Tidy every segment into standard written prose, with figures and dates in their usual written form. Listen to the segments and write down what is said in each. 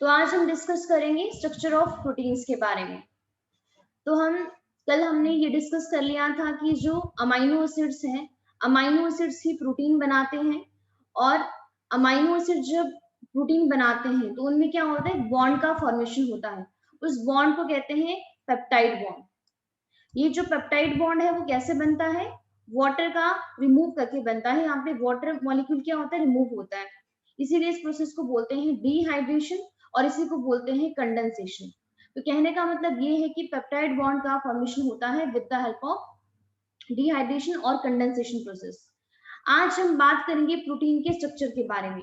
तो आज हम डिस्कस करेंगे स्ट्रक्चर ऑफ प्रोटीन्स के बारे में। तो कल हमने ये डिस्कस कर लिया था कि जो अमाइनो एसिड्स हैं, अमाइनो एसिड्स ही प्रोटीन बनाते हैं। और अमाइनो एसिड जब प्रोटीन बनाते हैं तो उनमें क्या होता है, बॉन्ड का फॉर्मेशन होता है। उस बॉन्ड को कहते हैं पेप्टाइड बॉन्ड। ये जो पेप्टाइड बॉन्ड है वो कैसे बनता है, वाटर का रिमूव करके बनता है। यहाँ पे वाटर मॉलिक्यूल क्या होता है, रिमूव होता है। इसीलिए इस प्रोसेस को बोलते हैं डिहाइड्रेशन और इसी को बोलते हैं कंडेंसेशन। तो कहने का मतलब ये है कि पेप्टाइड बॉन्ड का फॉर्मेशन होता है with the help of dehydration और कंडेंसेशन प्रोसेस। आज हम बात करेंगे प्रोटीन के स्ट्रक्चर के बारे में।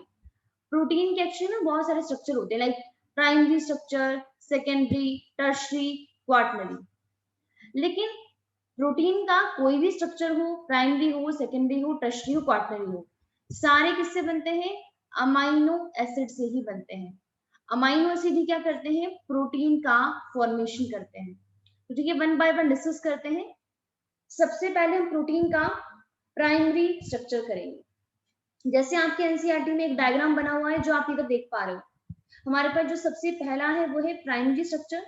प्रोटीन के एक्चुअली में बहुत सारे स्ट्रक्चर होते हैं, like primary structure, secondary, tertiary, quaternary. लेकिन प्रोटीन का कोई भी स्ट्रक्चर हो, प्राइमरी हो, सेकेंडरी हो, टर्शरी हो, क्वाटरनरी हो, सारे किससे बनते हैं, अमाइनो एसिड से ही बनते हैं। अमाइनो एसिड ही क्या करते हैं, प्रोटीन का फॉर्मेशन करते हैं। तो ठीक है, वन बाय वन डिस्कस करते हैं। सबसे पहले हम प्रोटीन का प्राइमरी स्ट्रक्चर करेंगे। जैसे आपके एनसीईआरटी में एक डायग्राम बना हुआ है जो आप इधर देख पा रहे हो। हमारे पास जो सबसे पहला है वो है प्राइमरी स्ट्रक्चर,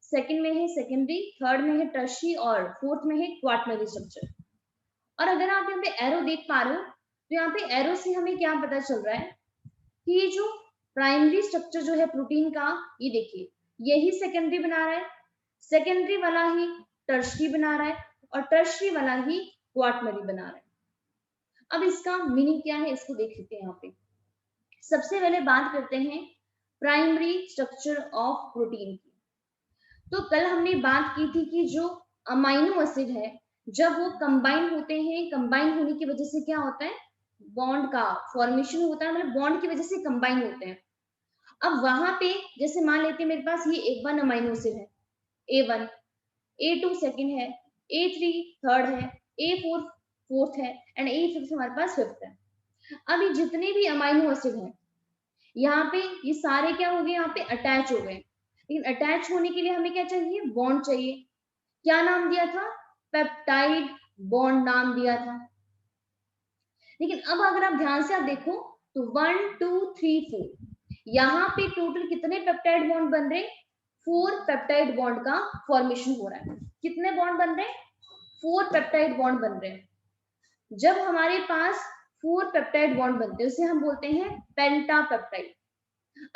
सेकंड में है सेकेंडरी, थर्ड में है टर्शरी और फोर्थ में है क्वाटरनरी स्ट्रक्चर। और अगर आप यहाँ पे एरो देख पा रहे हो तो यहाँ पे एरो से हमें क्या पता चल रहा है कि ये जो प्राइमरी स्ट्रक्चर जो है प्रोटीन का, ये देखिए यही सेकेंडरी बना रहा है, सेकेंडरी वाला ही टर्शरी बना रहा है और टर्शरी वाला ही क्वाटरनरी बना रहा है। अब इसका मीनिंग क्या है इसको देख लेते हैं। यहाँ पे सबसे पहले बात करते हैं प्राइमरी स्ट्रक्चर ऑफ प्रोटीन की। तो कल हमने बात की थी कि जो अमाइनो एसिड है जब वो कंबाइन होते हैं, कंबाइन होने की वजह से क्या होता है, बॉन्ड का फॉर्मेशन होता है, मतलब बॉन्ड की वजह से कंबाइन होते हैं। अब वहां पे जैसे मान लेते हैं मेरे पास ये A1 अमाइनो एसिड है, A1, A2 सेकंड है, A3 थर्ड है, A4 फोर्थ है एंड A5 हमारे पास फिफ्थ है। अब ये जितने भी अमाइनो एसिड हैं यहाँ पे ये सारे क्या हो गए, यहाँ पे अटैच हो गए। लेकिन अटैच होने के लिए हमें क्या चाहिए, बॉन्ड चाहिए। क्या नाम दिया था, पेप्टाइड बॉन्ड नाम दिया था। लेकिन अब अगर आप ध्यान से आप देखो तो 1 2 3 4 यहाँ पे टोटल कितने पेप्टाइड बॉन्ड बन रहे, 4 पेप्टाइड बॉन्ड का फॉर्मेशन हो रहा है। कितने बॉन्ड बन रहे, 4 पेप्टाइड बॉन्ड बन रहे हैं। जब हमारे पास 4 पेप्टाइड बॉन्ड बनते हैं उसे हम बोलते हैं पेंटापेप्टाइड।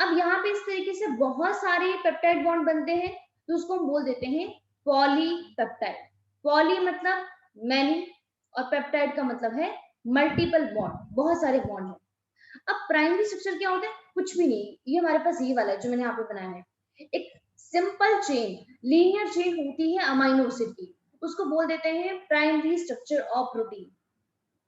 अब यहाँ पे इस तरीके से बहुत सारे पेप्टाइड बॉन्ड बनते हैं तो उसको हम बोल देते हैं पॉलीपेप्टाइड। पॉली मतलब मैनी और पेप्टाइड का मतलब है मल्टीपल बॉन्ड, बहुत सारे बॉन्ड है। अब प्राइमरी स्ट्रक्चर क्या होता है, कुछ भी नहीं, ये हमारे पास ये वाला है जो मैंने यहाँ पे बनाया है, एक सिंपल चेन, लीनियर चेन होती है अमाइनो एसिड की, उसको बोल देते हैं प्राइमरी स्ट्रक्चर ऑफ प्रोटीन।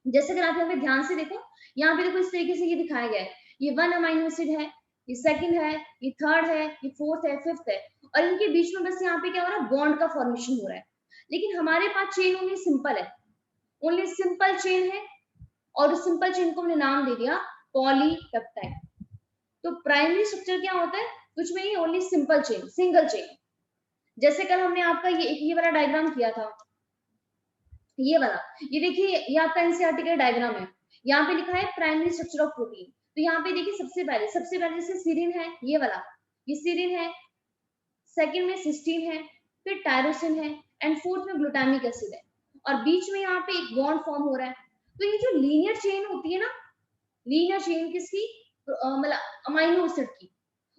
जैसे अगर आप यहाँ पे ध्यान से देखो, यहाँ पे देखो इस तरीके से ये दिखाया गया है, ये 1 अमाइनो एसिड है, ये सेकंड है, ये थर्ड है, ये फोर्थ है, फिफ्थ है, और इनके बीच में बस यहाँ पे क्या हो रहा है, बॉन्ड का फॉर्मेशन हो रहा है। लेकिन हमारे पास चेन ओनली सिंपल है, ओनली सिंपल चेन है, और उस सिंपल चेन को हमने नाम दे दिया पॉलीपेप्टाइड। तो प्राइमरी स्ट्रक्चर क्या होता है, कुछ में नहीं, only simple chain, single chain. जैसे कल हमने आपका ये वाला डायग्राम किया था, ये वाला, ये देखिए ये आपका एनसीईआरटी का डायग्राम है। यहाँ पे लिखा है प्राइमरी स्ट्रक्चर ऑफ प्रोटीन। तो यहाँ पे देखिए सबसे पहले जैसे सीरीन है, ये वाला, ये सीरीन है, सेकंड में सिस्टीन है, फिर टायरोसिन है एंड फोर्थ में ग्लूटामिक एसिड है, और बीच में यहाँ पे एक बॉन्ड फॉर्म हो रहा है। तो ये जो लीनियर चेन होती है ना, लीनियर चेन किसकी, मतलब अमाइनो एसिड की,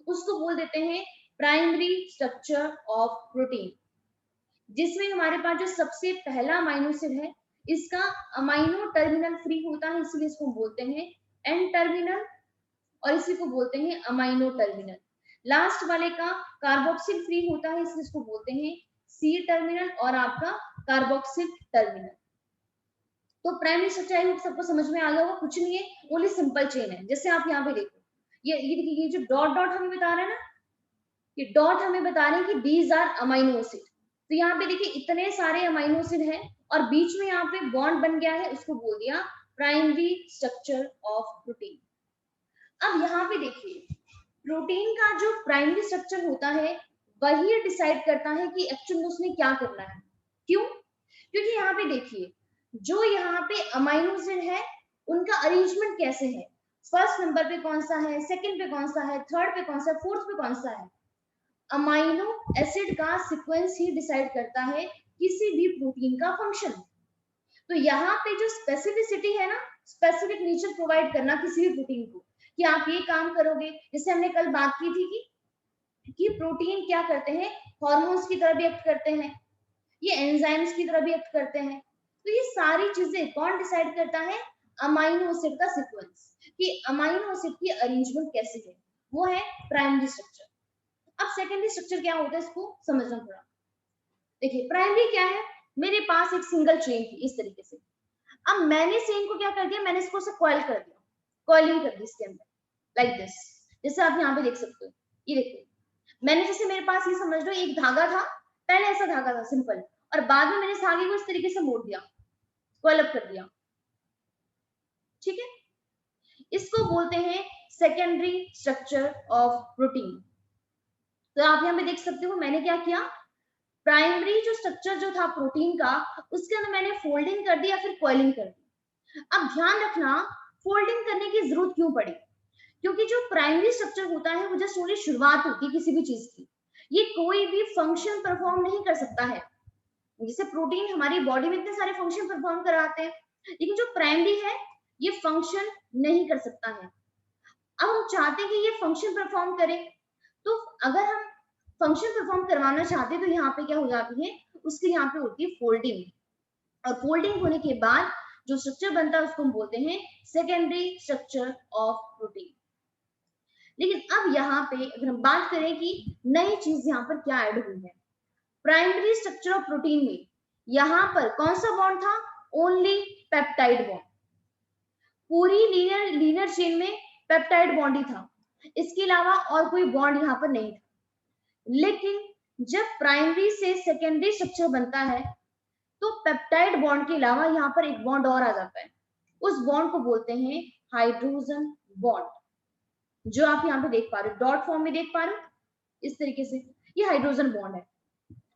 उसको बोल देते हैं प्राइमरी स्ट्रक्चर ऑफ प्रोटीन। जिसमें हमारे पास जो सबसे पहला अमाइनो एसिड है, इसका अमाइनो टर्मिनल फ्री होता है, इसलिए इसको बोलते हैं एन टर्मिनल, और इसी को बोलते हैं अमाइनो टर्मिनल। लास्ट वाले का कार्बोक्सिल फ्री होता है, इसलिए इसको बोलते हैं सी टर्मिनल और आपका कार्बोक्सिल टर्मिनल। तो प्राइमरी स्ट्रक्चर आई होप सबको समझ में आ गया होगा, कुछ नहीं है, ओनली सिंपल चेन है। जैसे आप यहाँ पे देखो, ये देखिए, ये जो डॉट डॉट हमें बता रहा है ना, ये डॉट हमें बता रहे हैं कि दीज आर अमाइनो एसिड। तो यहाँ पे देखिए इतने सारे अमाइनो एसिड हैं और बीच में यहाँ पे बॉन्ड बन गया है, उसको बोल दिया प्राइमरी स्ट्रक्चर ऑफ प्रोटीन। अब यहाँ पे देखिए प्रोटीन का जो प्राइमरी स्ट्रक्चर होता है वही डिसाइड करता है कि एक्चुअल में उसने क्या करना है। क्यों, क्योंकि यहाँ पे देखिए जो यहाँ पे अमाइनो एसिड है उनका अरेंजमेंट कैसे है, फर्स्ट नंबर पे कौन सा है, सेकंड पे कौन सा है, थर्ड पे कौन सा है, फोर्थ पे कौन सा है? अमाइनो एसिड का सीक्वेंस ही डिसाइड करता है किसी भी प्रोटीन का फंक्शन। तो यहाँ पे जो स्पेसिफिसिटी है ना, स्पेसिफिक नेचर प्रोवाइड करना किसी भी प्रोटीन को, कि आप ये काम करोगे, जैसे हमने कल बात की थी कि प्रोटीन क्या करते हैं, हॉर्मोन्स की तरह भी एक्ट करते हैं, ये एंजाइम्स की तरह भी एक्ट करते हैं। तो ये सारी चीजें कौन डिसाइड करता है? अमाइनो एसिड का सीक्वेंस, कि अमाइनो एसिड की अरेंजमेंट कैसी है, वो है प्राइमरी स्ट्रक्चर। अब सेकेंडरी स्ट्रक्चर क्या होता है, इसको समझना थोड़ा। देखिए प्राइमरी क्या है, मेरे पास एक सिंगल चेन थी इस तरीके से, अब मैंने चेन को क्या कर दिया, मैंने इसको से कॉइल कर दिया, कॉइलिंग कर दी इसके अंदर लाइक दिस, जैसे आप यहाँ पे देख सकते हो। ये देखिए मैंने, जैसे मेरे पास ये समझ लो एक धागा था, पहले ऐसा धागा था सिंपल, और बाद में मैंने इस धागे को इस तरीके से मोड़ दिया, कॉइल अप कर दिया, ठीक है। इसको बोलते हैं सेकेंडरी स्ट्रक्चर ऑफ प्रोटीन। तो आप यहाँ पे देख सकते हो मैंने क्या किया, प्राइमरी जो स्ट्रक्चर जो था प्रोटीन का, उसके अंदर मैंने फोल्डिंग कर दी या फिर कॉइलिंग कर दी। अब ध्यान रखना फोल्डिंग करने की जरूरत क्यों पड़ी, क्योंकि जो प्राइमरी स्ट्रक्चर होता है वो जस्ट ओनली शुरुआत होती है किसी भी चीज की, ये कोई भी फंक्शन परफॉर्म नहीं कर सकता है। जैसे प्रोटीन हमारी बॉडी में इतने सारे फंक्शन परफॉर्म कराते हैं, लेकिन जो प्राइमरी है ये फंक्शन नहीं कर सकता है। अब हम चाहते हैं कि ये फंक्शन परफॉर्म करे, तो अगर हम फंक्शन परफॉर्म करवाना चाहते हैं तो यहाँ पे क्या हो जाती है, उसके यहाँ पे होती है फोल्डिंग, और फोल्डिंग होने के बाद जो स्ट्रक्चर बनता है उसको हम बोलते हैं सेकेंडरी स्ट्रक्चर ऑफ प्रोटीन। लेकिन अब यहाँ पे अगर हम बात करें कि नई चीज यहाँ पर क्या ऐड हुई है, प्राइमरी स्ट्रक्चर ऑफ प्रोटीन में यहाँ पर कौन सा बॉन्ड था, ओनली पेप्टाइड बॉन्ड, पूरी लीनियर चेन में पेप्टाइड बॉन्ड ही था, इसके अलावा और कोई बॉन्ड यहाँ पर नहीं था। लेकिन जब प्राइमरी से सेकेंडरी स्ट्रक्चर बनता है तो पेप्टाइड बॉन्ड के अलावा यहाँ पर एक बॉन्ड और आ जाता है, उस बॉन्ड को बोलते हैं हाइड्रोजन बॉन्ड, जो आप यहाँ पे देख पा रहे हो, डॉट फॉर्म में देख पा रहे हो इस तरीके से, ये हाइड्रोजन बॉन्ड है।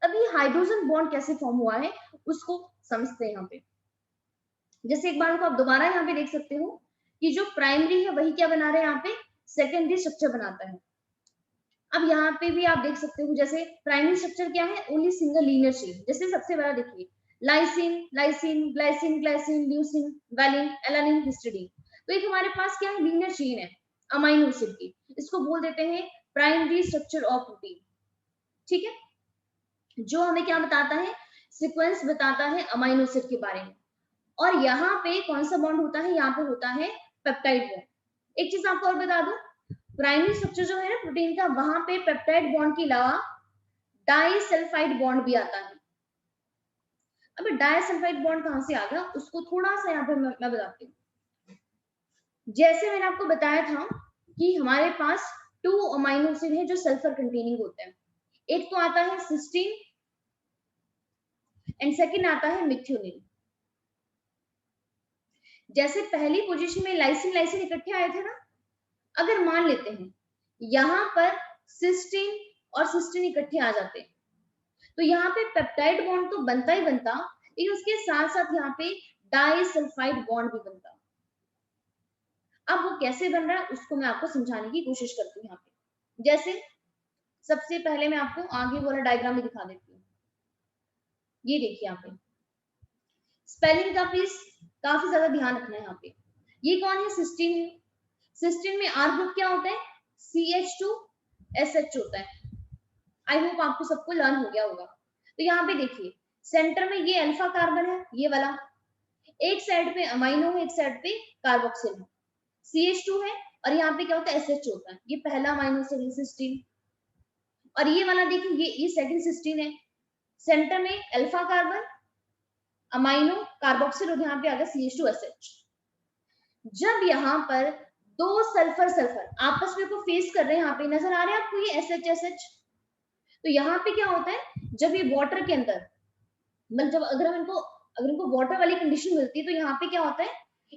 अब ये हाइड्रोजन बॉन्ड कैसे फॉर्म हुआ है उसको समझते हैं यहाँ पे। जैसे एक बार को आप दोबारा यहाँ पे देख सकते हो कि जो प्राइमरी है वही क्या बना रहे हैं, यहाँ पे सेकेंडरी स्ट्रक्चर बनाता है। अब यहाँ पे भी आप देख सकते हो, जैसे प्राइमरी स्ट्रक्चर क्या है, ओनली सिंगल लीनियर चेन। जैसे सबसे बड़ा देखिए lysine lysine glycine glycine leucine valine alanine histidine, तो एक हमारे पास क्या है, लीनियर चेन है अमाइनो एसिड की, इसको बोल देते हैं प्राइमरी स्ट्रक्चर ऑफ प्रोटीन, ठीक है। जो हमें क्या बताता है, सीक्वेंस बताता है अमाइनो एसिड के बारे में। और यहाँ पे कौन सा बॉन्ड होता है, यहाँ पे होता है पेप्टाइड बॉन्ड। एक चीज आपको और बता दूं, प्राइमरी स्ट्रक्चर जो है ना प्रोटीन का, वहां पे पेप्टाइड बॉन्ड के अलावा डाइसल्फाइड बॉन्ड भी आता है। अब डाइसल्फाइड बॉन्ड कहां से आ गया, उसको थोड़ा सा यहाँ पे मैं बताती हूँ। जैसे मैंने आपको बताया था कि हमारे पास 2 अमाइनो एसिड है जो सल्फर कंटेनिंग होते हैं, एक तो आता है सिस्टीन एंड सेकंड आता है मिथ्योनिन। जैसे पहली पोजीशन में लाइसिन लाइसिन इकट्ठे आए थे ना, अगर मान लेते हैं यहाँ पर सिस्टीन और सिस्टीन इकट्ठे आ जाते हैं, तो यहाँ पे पेप्टाइड बॉन्ड तो बनता ही बनता, लेकिन उसके साथ साथ यहाँ पे डाइसल्फाइड बॉन्ड भी बनता। अब वो कैसे बन रहा है उसको मैं आपको समझाने की कोशिश करती हूँ यहाँ पे। जैसे सबसे पहले मैं आपको आगे वाला डायग्राम में दिखा देती हूँ। ये देखिए यहाँ पे स्पेलिंग का प्लीज काफी ज्यादा ध्यान रखना है यहाँ पे। ये कौन है, सिस्टीन है। सिस्टीन में आर ग्रुप क्या होता है, CH2SH होता है। आई होप आपको सबको लर्न हो गया होगा। तो यहाँ पे देखिए सेंटर में ये अल्फा कार्बन है, ये वाला, एक साइड पे अमाइनो है, एक साइड पे कार्बोक्सिल है, CH2 है, और यहाँ पे क्या होता है, SH होता है। ये पहला अमाइनो एसिड सिस्टीन, और ये वाला देखिए ये सेकंड सिस्टीन है, सेंटर में अल्फा कार्बन अमाइनो कार्बोक्सिल, और यहाँ पे आ गया CH2SH। जब यहाँ पर दो सल्फर सल्फर आपस में को फेस कर रहे हैं, यहाँ पे नजर आ रहे हैं आपको ये SH, तो यहाँ पे क्या होता है, जब ये वाटर के अंदर, मतलब जब अगर इनको वाटर वाली कंडीशन मिलती है, तो यहाँ पे क्या होता है,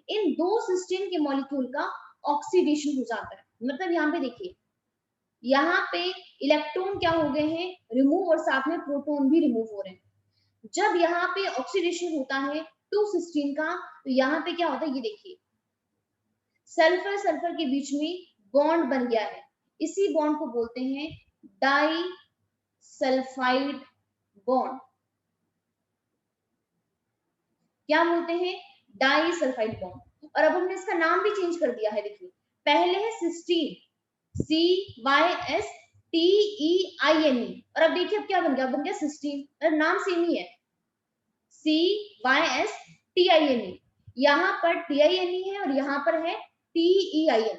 इन दो सिस्टीन के मॉलिक्यूल का ऑक्सीडेशन हो जाता है। मतलब यहाँ पे देखिए यहाँ पे इलेक्ट्रॉन क्या हो गए हैं, रिमूव, और साथ में प्रोटॉन भी रिमूव हो रहे हैं। जब यहाँ पे ऑक्सीडेशन होता है 2 सिस्टीन का, तो यहाँ पे क्या होता है, ये देखिए सल्फर सल्फर के बीच में बॉन्ड बन गया है, इसी बॉन्ड को बोलते हैं डाई सल्फाइड बॉन्ड। क्या बोलते हैं? Disulphide bond. और अब हमने इसका नाम भी चेंज कर दिया है, देखिए पहले है सिस्टीन, CYSTEINE, और अब देखिए अब क्या बन गया, बन गया सिस्टीन, और नाम सेम ही है CYSTINE। यहाँ पर TINE है और यहाँ पर है TEIN।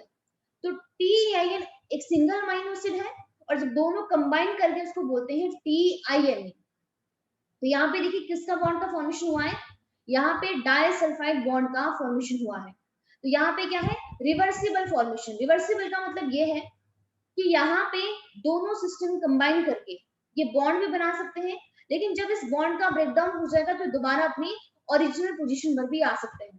तो TEIN एक सिंगल अमाइनो एसिड है और जब दोनों कंबाइन करके उसको बोलते हैं TINE। तो यहाँ पे देखिए किसका बॉन्ड का फॉर्मेशन हुआ है, यहाँ पे डाइसल्फाइड बॉन्ड का फॉर्मेशन हुआ है। तो यहाँ पे क्या है, रिवर्सिबल फॉर्मेशन। रिवर्सिबल का मतलब ये है कि यहाँ पे दोनों सिस्टम कंबाइन करके ये बॉन्ड भी बना सकते हैं, लेकिन जब इस बॉन्ड का ब्रेकडाउन हो जाएगा तो दोबारा अपनी ओरिजिनल पोजीशन पर भी आ सकते हैं।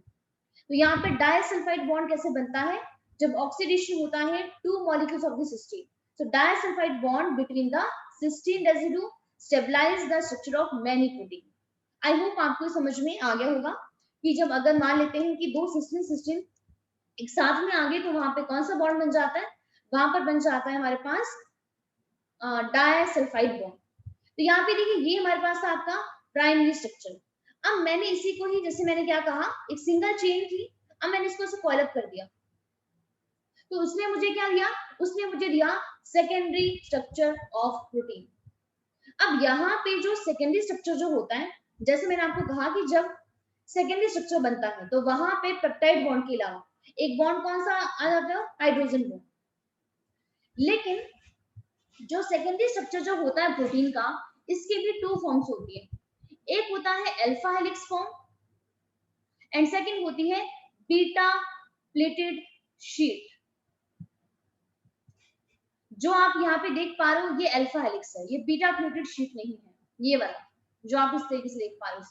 तो यहाँ पे डाइसल्फाइड बॉन्ड कैसे बनता है, जब ऑक्सीडेशन होता है two molecules of the cysteine. So disulphide bond between the cysteine residue stabilize the structure of many protein. I hope आपको समझ में आ गया होगा कि जब अगर मान लेते हैं कि दो सिस्टीन एक साथ में आ गए तो वहां पे कौन सा बॉन्ड बन जाता है, वहां पर बन जाता है हमारे पास डाइसल्फाइड बॉन्ड। तो यहाँ पे देखिए ये हमारे पास था आपका प्राइमरी स्ट्रक्चर। अब मैंने इसी को ही, जैसे मैंने क्या कहा, एक सिंगल चेन थी, अब मैंने इसको कॉइल अप कर दिया, तो उसने मुझे क्या दिया, उसने मुझे दिया सेकेंडरी स्ट्रक्चर ऑफ प्रोटीन। अब यहाँ पे जो सेकेंडरी स्ट्रक्चर जो होता है, जैसे मैंने आपको कहा कि जब सेकेंडरी स्ट्रक्चर बनता है तो वहां पे पेप्टाइड बॉन्ड के अलावा एक बॉन्ड कौन सा आ जाता है, हाइड्रोजन बॉन्ड। लेकिन जो सेकेंडरी स्ट्रक्चर जो होता है प्रोटीन का, इसके भी टू फॉर्म्स होती है, एक होता है alpha helix form and second होती है बीटा प्लेटेड शीट। जो आप यहाँ पे देख पा रहे हो ये अल्फा हेलिक्स है, ये बीटा प्लेटेड शीट नहीं है, ये वाला जो आप इस तरीके से देख पा रहे हो,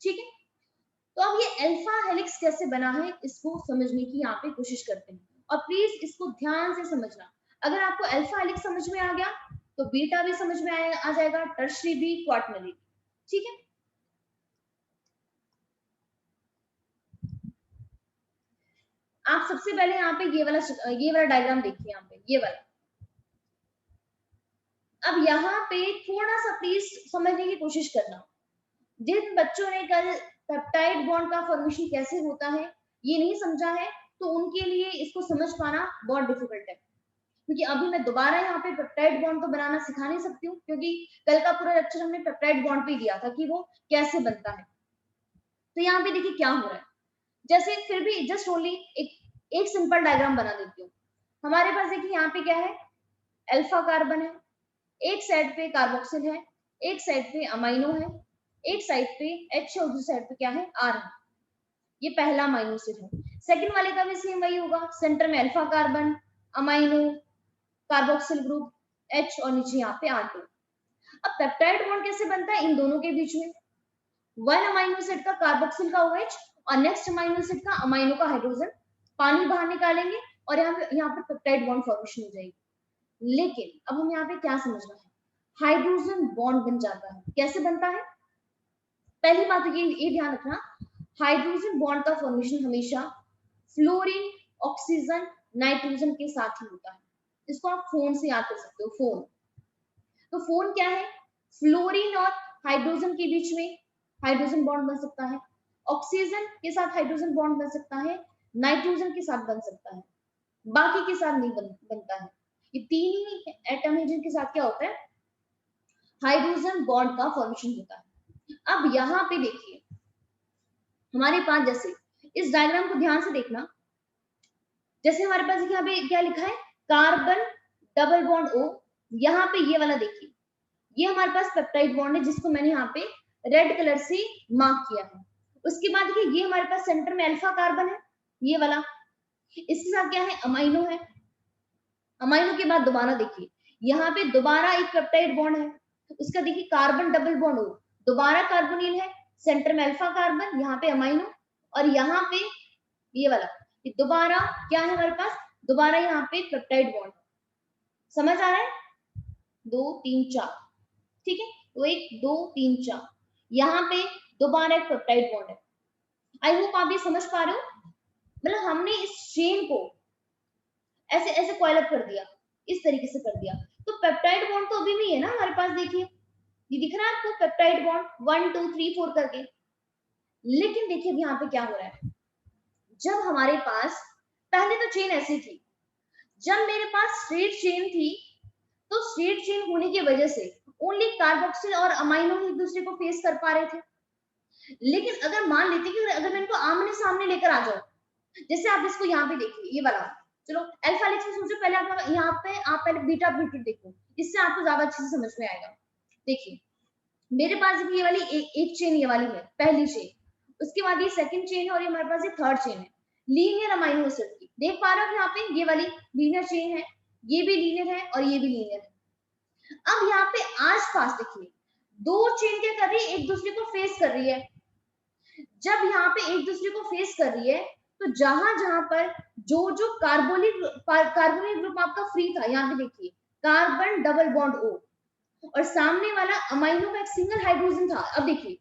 ठीक है। तो अब ये अल्फा हेलिक्स कैसे बना है इसको समझने की यहाँ पे कोशिश करते हैं, और प्लीज इसको ध्यान से समझना। अगर आपको अल्फा हेलिक्स समझ में आ गया तो बीटा भी समझ में आ जाएगा, टर्शरी भी, क्वार्टनरी, ठीक है। आप सबसे पहले यहाँ पे ये वाला डायग्राम देखिए, यहाँ पे ये वाला। अब यहाँ पे थोड़ा सा प्लीज समझने की कोशिश करना, जिन बच्चों ने कल पेप्टाइड बॉन्ड का फॉर्मेशन कैसे होता है ये नहीं समझा है, तो उनके लिए इसको समझ पाना बहुत डिफिकल्ट है, क्योंकि अभी मैं दोबारा यहाँ पे पेप्टाइड बॉन्ड को बनाना सिखा नहीं सकती हूँ, क्योंकि कल का पूरा लेक्चर हमने पेप्टाइड बॉन्ड पे दिया था कि वो कैसे बनता है। तो यहाँ पे देखिए क्या हो रहा है, जैसे फिर भी जस्ट ओनली एक सिंपल डायग्राम बना देती हूँ। हमारे पास देखिए यहाँ पे क्या है, अल्फा कार्बन है, एक साइड पे कार्बोक्सिल है, एक साइड पे अमाइनो है, एक साइड पे H और दूसरी साइड पे क्या है, R है। ये पहला अमाइनो एसिड है। सेकंड वाले का भी सेम वही होगा, सेंटर में alpha carbon, amino, carboxyl group, H और नीचे यहाँ पे R2। अब पेप्टाइड बॉन्ड कैसे बनता है इन दोनों के बीच में, वन अमाइनो एसिड का कार्बोक्सिल का OH और नेक्स्ट अमाइनो एसिड का अमाइनो का हाइड्रोजन, पानी बाहर निकालेंगे और यहाँ पे पेप्टाइड बॉन्ड फॉर्मेशन हो जाएगी। लेकिन अब हम यहाँ पे क्या समझना है, हाइड्रोजन बॉन्ड बन जाता है। कैसे बनता है, पहली बात तो ये ध्यान रखना, हाइड्रोजन बॉन्ड का फॉर्मेशन हमेशा फ्लोरीन, ऑक्सीजन, नाइट्रोजन के साथ ही होता है। इसको आप फोन से याद कर सकते हो, फोन। तो फोन क्या है, फ्लोरीन और हाइड्रोजन के बीच में हाइड्रोजन बॉन्ड बन सकता है, ऑक्सीजन के साथ हाइड्रोजन बॉन्ड बन सकता है, नाइट्रोजन के साथ बन सकता है, बाकी के साथ नहीं बनता है। ये तीन ही एटम है जिनके साथ क्या होता है, हाइड्रोजन बॉन्ड का फॉर्मेशन होता है। अब यहाँ पे देखिए हमारे पास, जैसे इस डायग्राम को ध्यान से देखना, जैसे हमारे पास यहाँ पे क्या लिखा है, कार्बन डबल बॉन्ड O, यहाँ पे ये वाला देखिए, ये हमारे पास पेप्टाइड बॉन्ड है जिसको मैंने यहाँ पे रेड कलर से मार्क किया है। उसके बाद देखिए ये हमारे पास सेंटर में अल्फा कार्बन है, ये वाला, इसके साथ क्या है, अमाइनो है। अमाइनो के बाद दोबारा देखिए यहाँ पे दोबारा एक पेप्टाइड बॉन्ड है, उसका देखिए कार्बन डबल बॉन्ड O, दोबारा कार्बोनिल है, सेंटर में अल्फा कार्बन, यहाँ पे अमाइनो, और यहाँ पे ये वाला दोबारा क्या है हमारे पास, दोबारा यहाँ पे पेप्टाइड बॉन्ड। समझ आ रहा है, 2 3 4, ठीक है। तो 1 2 3 4, यहाँ पे दोबारा एक पेप्टाइड बॉन्ड है। आई होप आप ये समझ पा रहे हो। मतलब हमने इस चेन को ऐसे ऐसे कॉइल अप कर दिया, इस तरीके से कर दिया। तो पेप्टाइड बॉन्ड तो अभी भी है ना हमारे पास, देखिए ये दिख रहा है आपको पेप्टाइड बॉन्ड 1 2 3 4 करके। लेकिन देखिए यहाँ पे क्या हो रहा है, जब हमारे पास पहले तो चेन ऐसी थी, जब मेरे पास स्ट्रेट चेन थी तो स्ट्रेट चेन होने की वजह से ओनली कार्बोक्सिल और अमाइनो एक दूसरे को फेस कर पा रहे थे। लेकिन अगर मान लेते कि अगर मैं इनको आमने सामने लेकर आ जाऊं, जैसे आप इसको यहाँ पे देखिए ये वाला, चलो अल्फा हेलिक्स में सोचो, पहले आप यहाँ पे आप पहले बीटा ब्यूटेड देखो, इससे आपको ज्यादा अच्छे से समझ में आएगा। देखिए मेरे पास ये वाली एक चेन ये वाली है पहली चेन, उसके बाद ये सेकंड चेन है और ये हमारे पास ये थर्ड चेन है लीनियर अमाइनो एसिड की। देख पा रहे हो यहाँ पे ये वाली लीनियर चेन है, ये भी लीनियर है और ये भी लीनियर है। अब यहाँ पे आसपास देखिए दो चेन क्या कर रही है, एक दूसरे को फेस कर रही है। जब यहाँ पे एक दूसरे को फेस कर रही है तो जहां जहां पर जो जो कार्बोनिल ग्रुप आपका फ्री था, यहाँ पे देखिए कार्बन डबल बॉन्ड O, और सामने वाला अमाइनो का एक सिंगल हाइड्रोजन था। अब देखिए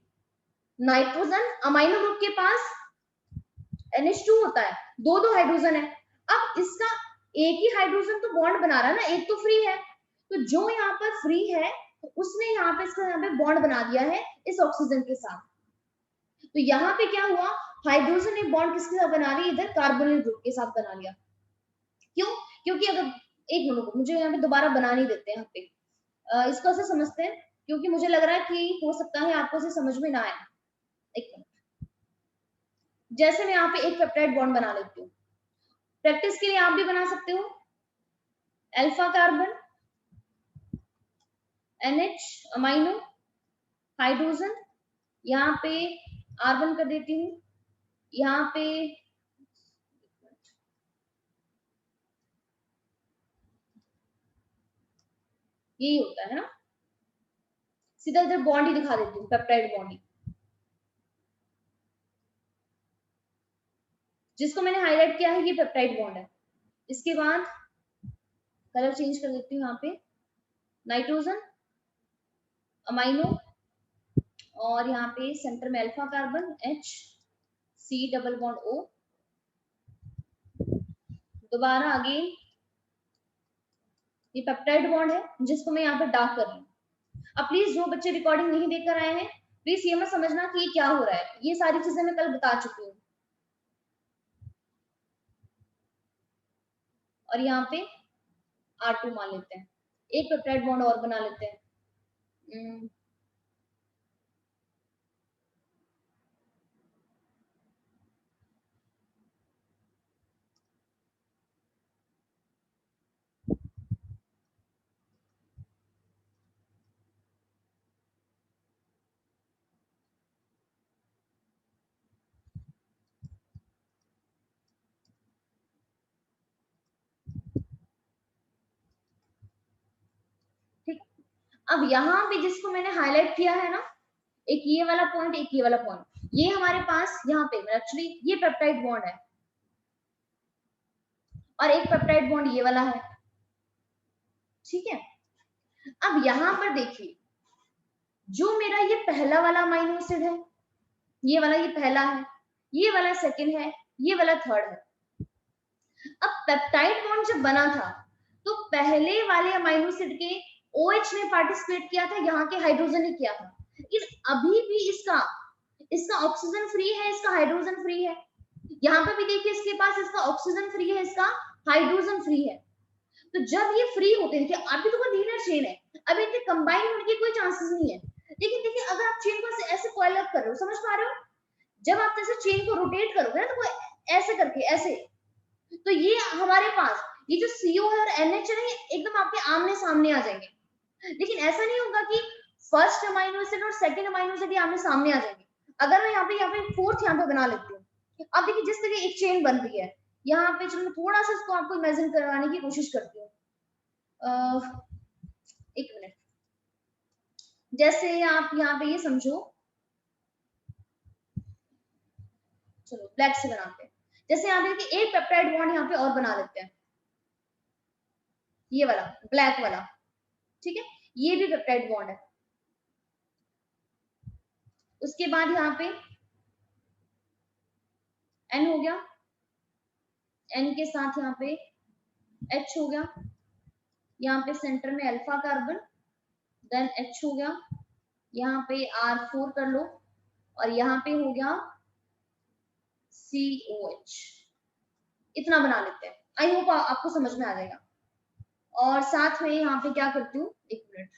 नाइट्रोजन अमाइनो ग्रुप के पास NH2 होता है, दो दो हाइड्रोजन है। अब इसका एक ही हाइड्रोजन तो बॉन्ड बना रहा है ना, एक तो फ्री है, तो जो यहाँ पर फ्री है उसने यहाँ पे इसका यहाँ पे बॉन्ड बना दिया है इस ऑक्सीजन के साथ। तो यहाँ पे क्या हुआ, हाइड्रोजन ने बॉन्ड किसके साथ बना लिया, इधर कार्बोनिल ग्रुप के साथ बना लिया। क्यों, क्योंकि अगर एक मिनट मुझे यहाँ पे दोबारा बना नहीं देते यहाँ पे, इसको ऐसे समझते हैं, क्योंकि मुझे लग रहा है कि हो सकता है आपको इसे समझ में ना आए। एक मिनट, जैसे मैं यहाँ पे एक पेप्टाइड बॉन्ड बना लेती हूँ, प्रैक्टिस के लिए आप भी बना सकते हो। Alpha carbon NH amino hydrogen, यहाँ पे R1 कर देती हूँ, यहाँ पे यही होता है ना, सीधा इधर बॉन्ड ही दिखा देती हूँ, पेप्टाइड बॉन्ड ही, जिसको मैंने हाईलाइट किया है ये पेप्टाइड बॉन्ड है। इसके बाद कलर चेंज कर देती हूँ, यहाँ पे नाइट्रोजन अमाइनो और यहाँ पे सेंटर में alpha carbon H C double bond O, दोबारा अगेन ये पेप्टाइड बॉन्ड है जिसको मैं यहाँ पे डार्क कर रही हूँ। अब प्लीज जो बच्चे रिकॉर्डिंग नहीं देखकर आए हैं प्लीज ये मत समझना कि ये क्या हो रहा है, ये सारी चीजें मैं कल बता चुकी हूँ। और यहाँ पे R2 मान लेते हैं, एक पेप्टाइड बॉन्ड और बना लेते हैं। ठीक, अब यहाँ पे जिसको मैंने हाईलाइट किया है ना, एक ये वाला पॉइंट एक ये वाला पॉइंट, ये हमारे पास यहाँ पे एक्चुअली ये पेप्टाइड बॉन्ड है और एक पेप्टाइड बॉन्ड ये वाला है, ठीक है। अब यहाँ पर देखिए जो मेरा ये पहला वाला अमाइनो एसिड है, ये वाला ये पहला है, ये वाला सेकंड है, ये वाला थर्ड है। अब पेप्टाइड बॉन्ड जब बना था तो पहले वाले अमाइनो एसिड के OH ने पार्टिसिपेट किया था, यहाँ के हाइड्रोजन ने किया था। लेकिन अभी भी इसका इसका ऑक्सीजन फ्री है, इसका हाइड्रोजन फ्री है। यहाँ पे भी देखिए इसके पास इसका ऑक्सीजन फ्री है, इसका हाइड्रोजन फ्री है। तो जब ये फ्री होते हैं, देखिए अभी तो कोई लीनियर चेन है, अभी इनके कंबाइन होने के कोई चांसेस नहीं है। लेकिन देखिए अगर आप चेन को ऐसे कॉइल अप कर रहे हो, समझ पा रहे हो, जब आप जैसे चेन को रोटेट करोगे ना तो कोई ऐसे करके ऐसे, तो ये हमारे पास ये जो CO है और NH है एकदम आपके आमने सामने आ जाएंगे। लेकिन ऐसा नहीं होगा कि फर्स्ट अमाइनो एसिड और सेकंड अमाइनो एसिड आमने सामने आ जाएंगे। अगर मैं यहाँ पे फोर्थ यहाँ पे बना लेती हूँ, अब देखिए जिस तरह एक चेन बन रही है यहाँ पे, चलो मैं थोड़ा सा इसको आपको इमेजिन करवाने की कोशिश करती हूँ। एक मिनट, जैसे आप यहाँ पे ये समझो, चलो ब्लैक से बनाते हैं। जैसे यहाँ पे देखिए एक पेप्टाइड बॉन्ड यहाँ पे और बना लेते हैं, ये वाला ब्लैक वाला, ठीक है, ये भी पेप्टाइड बॉन्ड है। उसके बाद यहाँ पे N हो गया, N के साथ यहाँ पे H हो गया, यहाँ पे सेंटर में अल्फा कार्बन, देन H हो गया, यहाँ पे R4 कर लो, और यहाँ पे हो गया COH। इतना बना लेते हैं। आई होप आपको समझ में आ जाएगा। और साथ में यहाँ पे क्या करती हूँ, एक मिनट,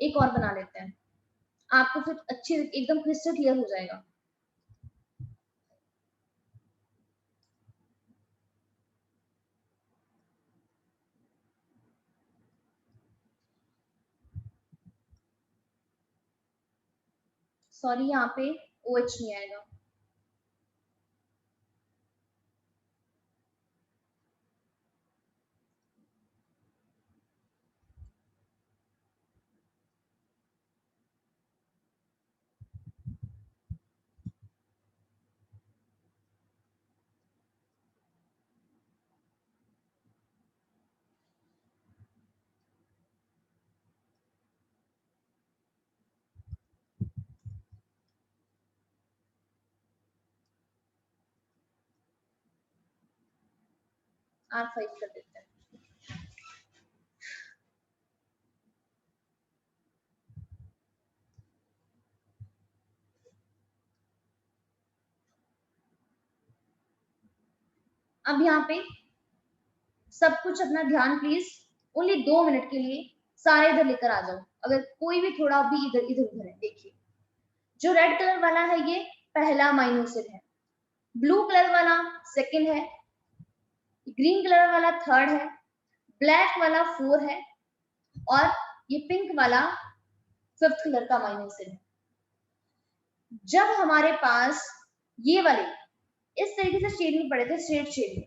एक और बना लेते हैं, आपको फिर अच्छी एकदम क्रिस्टल क्लियर हो जाएगा। सॉरी, यहाँ पे OH नहीं आएगा। R5 कर देते हैं। अब यहाँ पे सब कुछ अपना ध्यान प्लीज ओनली 2 मिनट के लिए सारे इधर लेकर आ जाओ। अगर कोई भी थोड़ा भी इधर इधर उधर है, देखिए जो रेड कलर वाला है ये पहला अमीनो एसिड है, ब्लू कलर वाला सेकंड है, ग्रीन कलर वाला थर्ड है, ब्लैक वाला 4 है, और ये पिंक वाला 5th कलर का अमीनो एसिड है। जब हमारे पास ये वाले इस तरीके से शेड में पड़े थे, स्ट्रेट शेड में,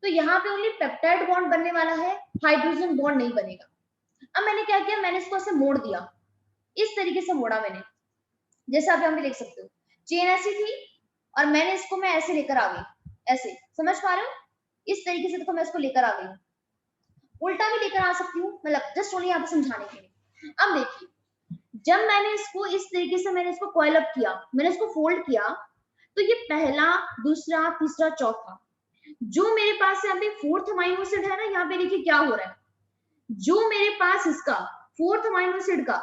तो यहाँ पे ओनली पेप्टाइड बॉन्ड बनने वाला है, हाइड्रोजन बॉन्ड नहीं बनेगा। अब मैंने क्या किया, मैंने इसको ऐसे मोड़ दिया, इस तरीके से मोड़ा मैंने, जैसे आप यहाँ पे देख सकते हो चेन ऐसी थी और मैंने इसको मैं ऐसे लेकर आ गई, ऐसे, समझ पा रहे हो? इस तरीके से देखो मैं इसको लेकर आ गई, उल्टा भी लेकर आ सकती हूँ, मतलब जस्ट ओनली यहाँ पे समझाने के लिए। अब देखिए जब मैंने इसको इस तरीके से मैंने इसको कॉइल अप किया, मैंने इसको फोल्ड किया, तो ये पहला, दूसरा, तीसरा, चौथा, जो मेरे पास यहाँ पे 4th अमीनो एसिड है ना, यहाँ पे देखिए क्या हो रहा है, जो मेरे पास इसका 4th अमीनो एसिड का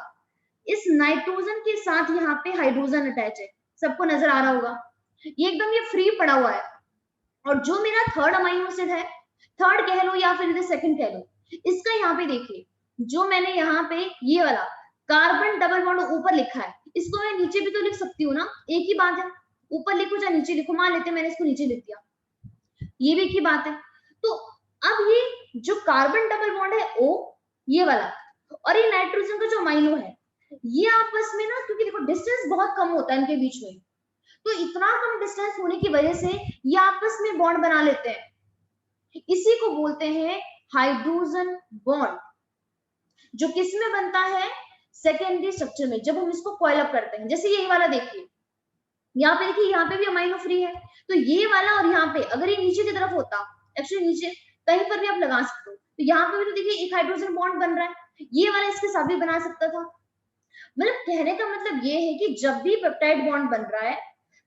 इस नाइट्रोजन के साथ यहाँ पे हाइड्रोजन अटैच है, सबको नजर आ रहा होगा, ये एकदम ये फ्री पड़ा हुआ है। और जो मेरा 3rd अमीनो एसिड है, 3rd कह लो या फिर सेकंड कह लो, इसका यहाँ पे देखिए जो मैंने यहाँ पे ये वाला कार्बन डबल बॉन्ड ऊपर लिखा है, इसको मैं नीचे भी तो लिख सकती हूँ ना, एक ही बात है, ऊपर लिखो या नीचे लिखो, मान लेते मैंने इसको नीचे लिख दिया, ये भी एक ही बात है। तो अब ये जो कार्बन डबल बॉन्ड है O, ये वाला, और ये नाइट्रोजन का जो अमीनो है, ये आपस में ना, क्योंकि देखो डिस्टेंस बहुत कम होता है इनके बीच में, तो इतना कम डिस्टेंस होने की वजह से ये आपस में बॉन्ड बना लेते हैं, इसी को बोलते हैं हाइड्रोजन बॉन्ड, जो किस में बनता है, सेकेंडरी स्ट्रक्चर में, जब हम इसको कॉइल अप करते हैं। जैसे ये वाला देखिए, यहाँ पे देखिए, यहाँ पे भी अमीनो फ्री है, तो ये वाला और यहाँ पे अगर ये नीचे की तरफ होता, एक्चुअली नीचे कहीं पर भी आप लगा सकते हो, तो यहाँ पे भी तो देखिए एक हाइड्रोजन बॉन्ड बन रहा है, ये वाला इसके साथ भी बना सकता था। मतलब कहने का मतलब ये है कि जब भी पेप्टाइड बॉन्ड बन रहा है,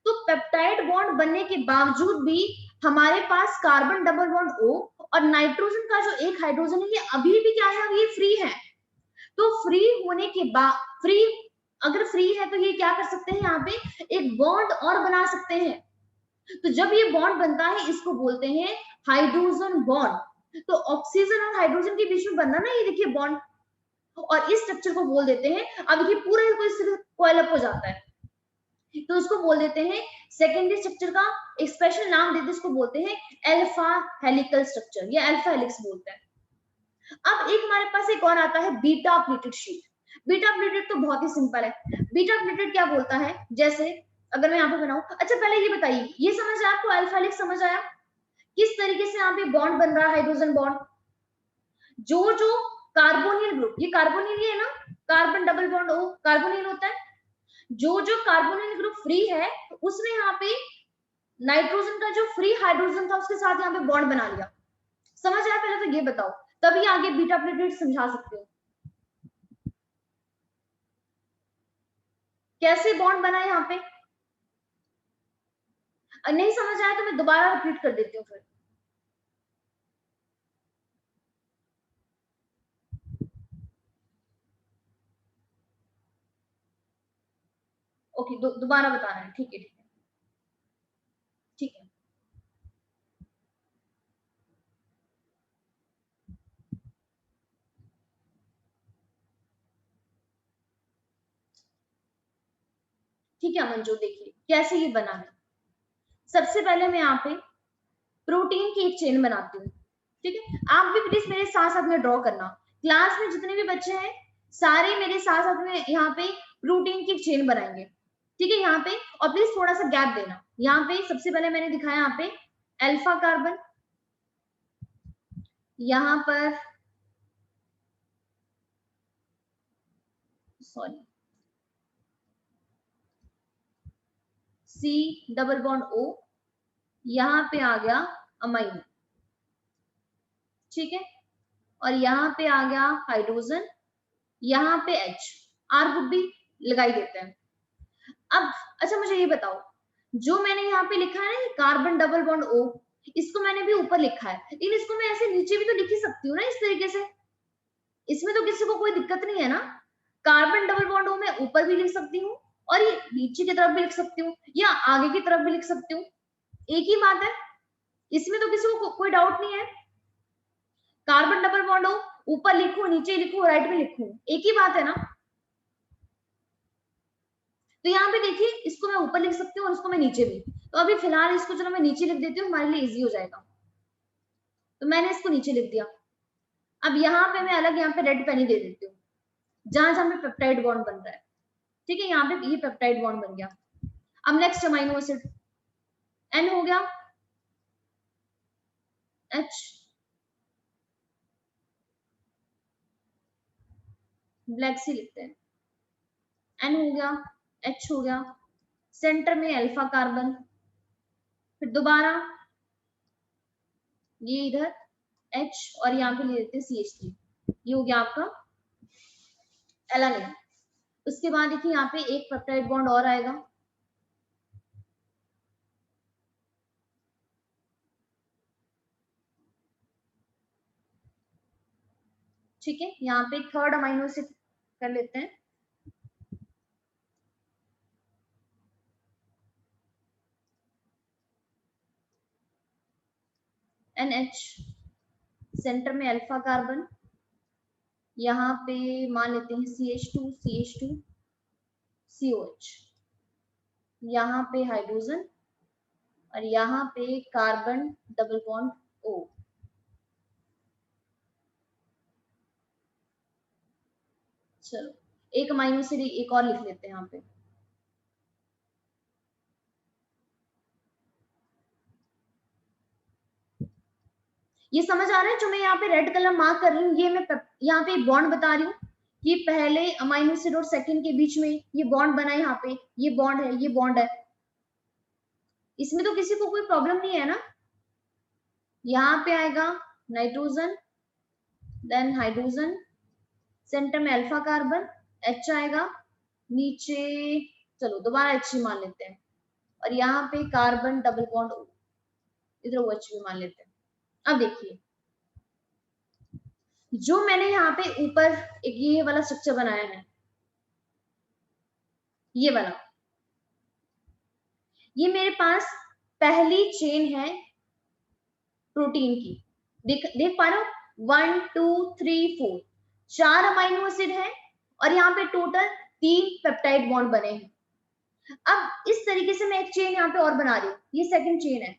तो पेप्टाइड बॉन्ड बनने के बावजूद भी हमारे पास कार्बन डबल बॉन्ड O और नाइट्रोजन का जो एक हाइड्रोजन है, ये अभी भी क्या है, अब ये फ्री है। तो फ्री होने के बाद, फ्री अगर फ्री है तो ये क्या कर सकते हैं, यहाँ पे एक बॉन्ड और बना सकते हैं। तो जब ये बॉन्ड बनता है, इसको बोलते हैं हाइड्रोजन बॉन्ड। तो ऑक्सीजन और हाइड्रोजन के बीच में बनना ना, ये देखिए बॉन्ड, और इस स्ट्रक्चर को बोल देते हैं, अब देखिए पूरा कॉइल अप हो जाता है, तो उसको बोल देते हैं सेकेंडरी स्ट्रक्चर का एक स्पेशल नाम देते हैं, इसको बोलते हैं अल्फा हेलिकल स्ट्रक्चर, या अल्फा हेलिक्स बोलते हैं। अब एक हमारे पास एक और आता है beta pleated sheet. Beta pleated तो बहुत ही सिंपल है। बीटा प्लेटेड क्या बोलता है, जैसे अगर मैं यहाँ पे बनाऊं, अच्छा पहले ये बताइए, ये समझ आया आपको, अल्फा हेलिक्स समझ आया, किस तरीके से यहाँ पे बॉन्ड बन रहा है, हाइड्रोजन बॉन्ड, जो जो कार्बोनिल ग्रुप, ये कार्बोनिल है ना, carbon double bond O carbonyl होता है, जो जो कार्बोनिल ग्रुप फ्री है, तो उसने यहाँ पे नाइट्रोजन का जो फ्री हाइड्रोजन था उसके साथ यहाँ पे बॉन्ड बना लिया। समझ आया? पहले तो ये बताओ, तभी आगे बीटा प्लेटेड समझा सकते हो। कैसे बॉन्ड बना यहाँ पे, नहीं समझ आया तो मैं दोबारा रिपीट कर देती हूँ फिर। ओके, दोबारा बताना है, ठीक है ठीक है ठीक है। ठीक है मंजू, देखिए कैसे ये बना है। सबसे पहले मैं यहाँ पे प्रोटीन की एक चेन बनाती हूँ, ठीक है। आप भी प्लीज मेरे साथ साथ में ड्रॉ करना, क्लास में जितने भी बच्चे हैं सारे मेरे साथ साथ में यहाँ पे प्रोटीन की एक चेन बनाएंगे, ठीक है। यहाँ पे और प्लीज थोड़ा सा गैप देना। यहाँ पे सबसे पहले मैंने दिखाया यहाँ पे अल्फा कार्बन, यहाँ पर sorry C double bond O, यहाँ पे आ गया अमाइनो, ठीक है। और यहाँ पे आ गया हाइड्रोजन, यहाँ पे H, आर ग्रुप भी लगाई देते हैं। अब अच्छा मुझे ये बताओ, जो मैंने यहाँ पे लिखा है ना कार्बन डबल बॉन्ड O, इसको मैंने भी ऊपर लिखा है, लेकिन इसको मैं ऐसे नीचे भी तो लिख ही सकती हूँ ना इस तरीके से, इसमें तो किसी को कोई दिक्कत नहीं है ना। कार्बन डबल बॉन्ड O मैं ऊपर भी लिख सकती हूँ और ये नीचे की तरफ भी लिख सकती हूँ या आगे की तरफ भी लिख सकती हूँ, एक ही बात है, इसमें तो किसी को कोई डाउट नहीं है। कार्बन डबल बॉन्ड O ऊपर लिखूं नीचे लिखूं राइट में लिखूं, एक ही बात है ना। तो यहाँ पे देखिए इसको मैं ऊपर लिख सकती हूँ और इसको मैं नीचे भी, तो अभी फिलहाल इसको चलो मैं नीचे लिख देती हूँ, हमारे लिए इजी हो जाएगा। तो मैंने इसको नीचे लिख दिया। अब यहाँ पे मैं अलग यहाँ पे रेड पेन ही दे देती हूँ, जहां जहां पे पेप्टाइड बॉन्ड बन रहा है, ठीक है। यहाँ पे ये पेप्टाइड बॉन्ड बन गया। अब नेक्स्ट अमाइनो एसिड N हो गया, H, ब्लैक सी लिखते हैं, N हो गया, H हो गया, सेंटर में अल्फा कार्बन, फिर दोबारा ये इधर H और यहाँ पे ले लेते हैं CH3, ये हो गया आपका एलानिन। उसके बाद देखिए यहाँ पे एक पेप्टाइड बॉन्ड और आएगा, ठीक है। यहाँ पे थर्ड अमाइनो एसिड कर लेते हैं, NH, सेंटर में अल्फा कार्बन, यहाँ पे मान लेते हैं CH2 CH2 COH, यहाँ पे हाइड्रोजन और यहाँ पे कार्बन डबल बॉन्ड O। चलो एक अमाइनो एसिड एक और लिख लेते हैं यहाँ पे, ये समझ आ रहा है जो मैं यहाँ पे रेड कलर मार्क कर रही हूँ, ये मैं यहाँ पे बॉन्ड बता रही हूँ कि पहले अमाइनो एसिड और सेकंड के बीच में ये बॉन्ड बना है, यहाँ पे ये बॉन्ड है, ये बॉन्ड है, इसमें तो किसी को कोई प्रॉब्लम नहीं है ना। यहाँ पे आएगा नाइट्रोजन, देन हाइड्रोजन, सेंटर में अल्फा कार्बन, H आएगा, नीचे चलो दोबारा H ही मान लेते हैं और यहाँ पे कार्बन डबल बॉन्ड O, इधर OH भी मान लेते हैं। अब देखिए जो मैंने यहाँ पे ऊपर एक ये वाला स्ट्रक्चर बनाया है, ये वाला, ये मेरे पास पहली चेन है प्रोटीन की, देख पा रहे हो 1 2 3 4 4 अमाइनो एसिड है और यहाँ पे टोटल 3 पेप्टाइड बॉन्ड बने हैं। अब इस तरीके से मैं एक चेन यहाँ पे और बना रही हूँ, ये सेकंड चेन है,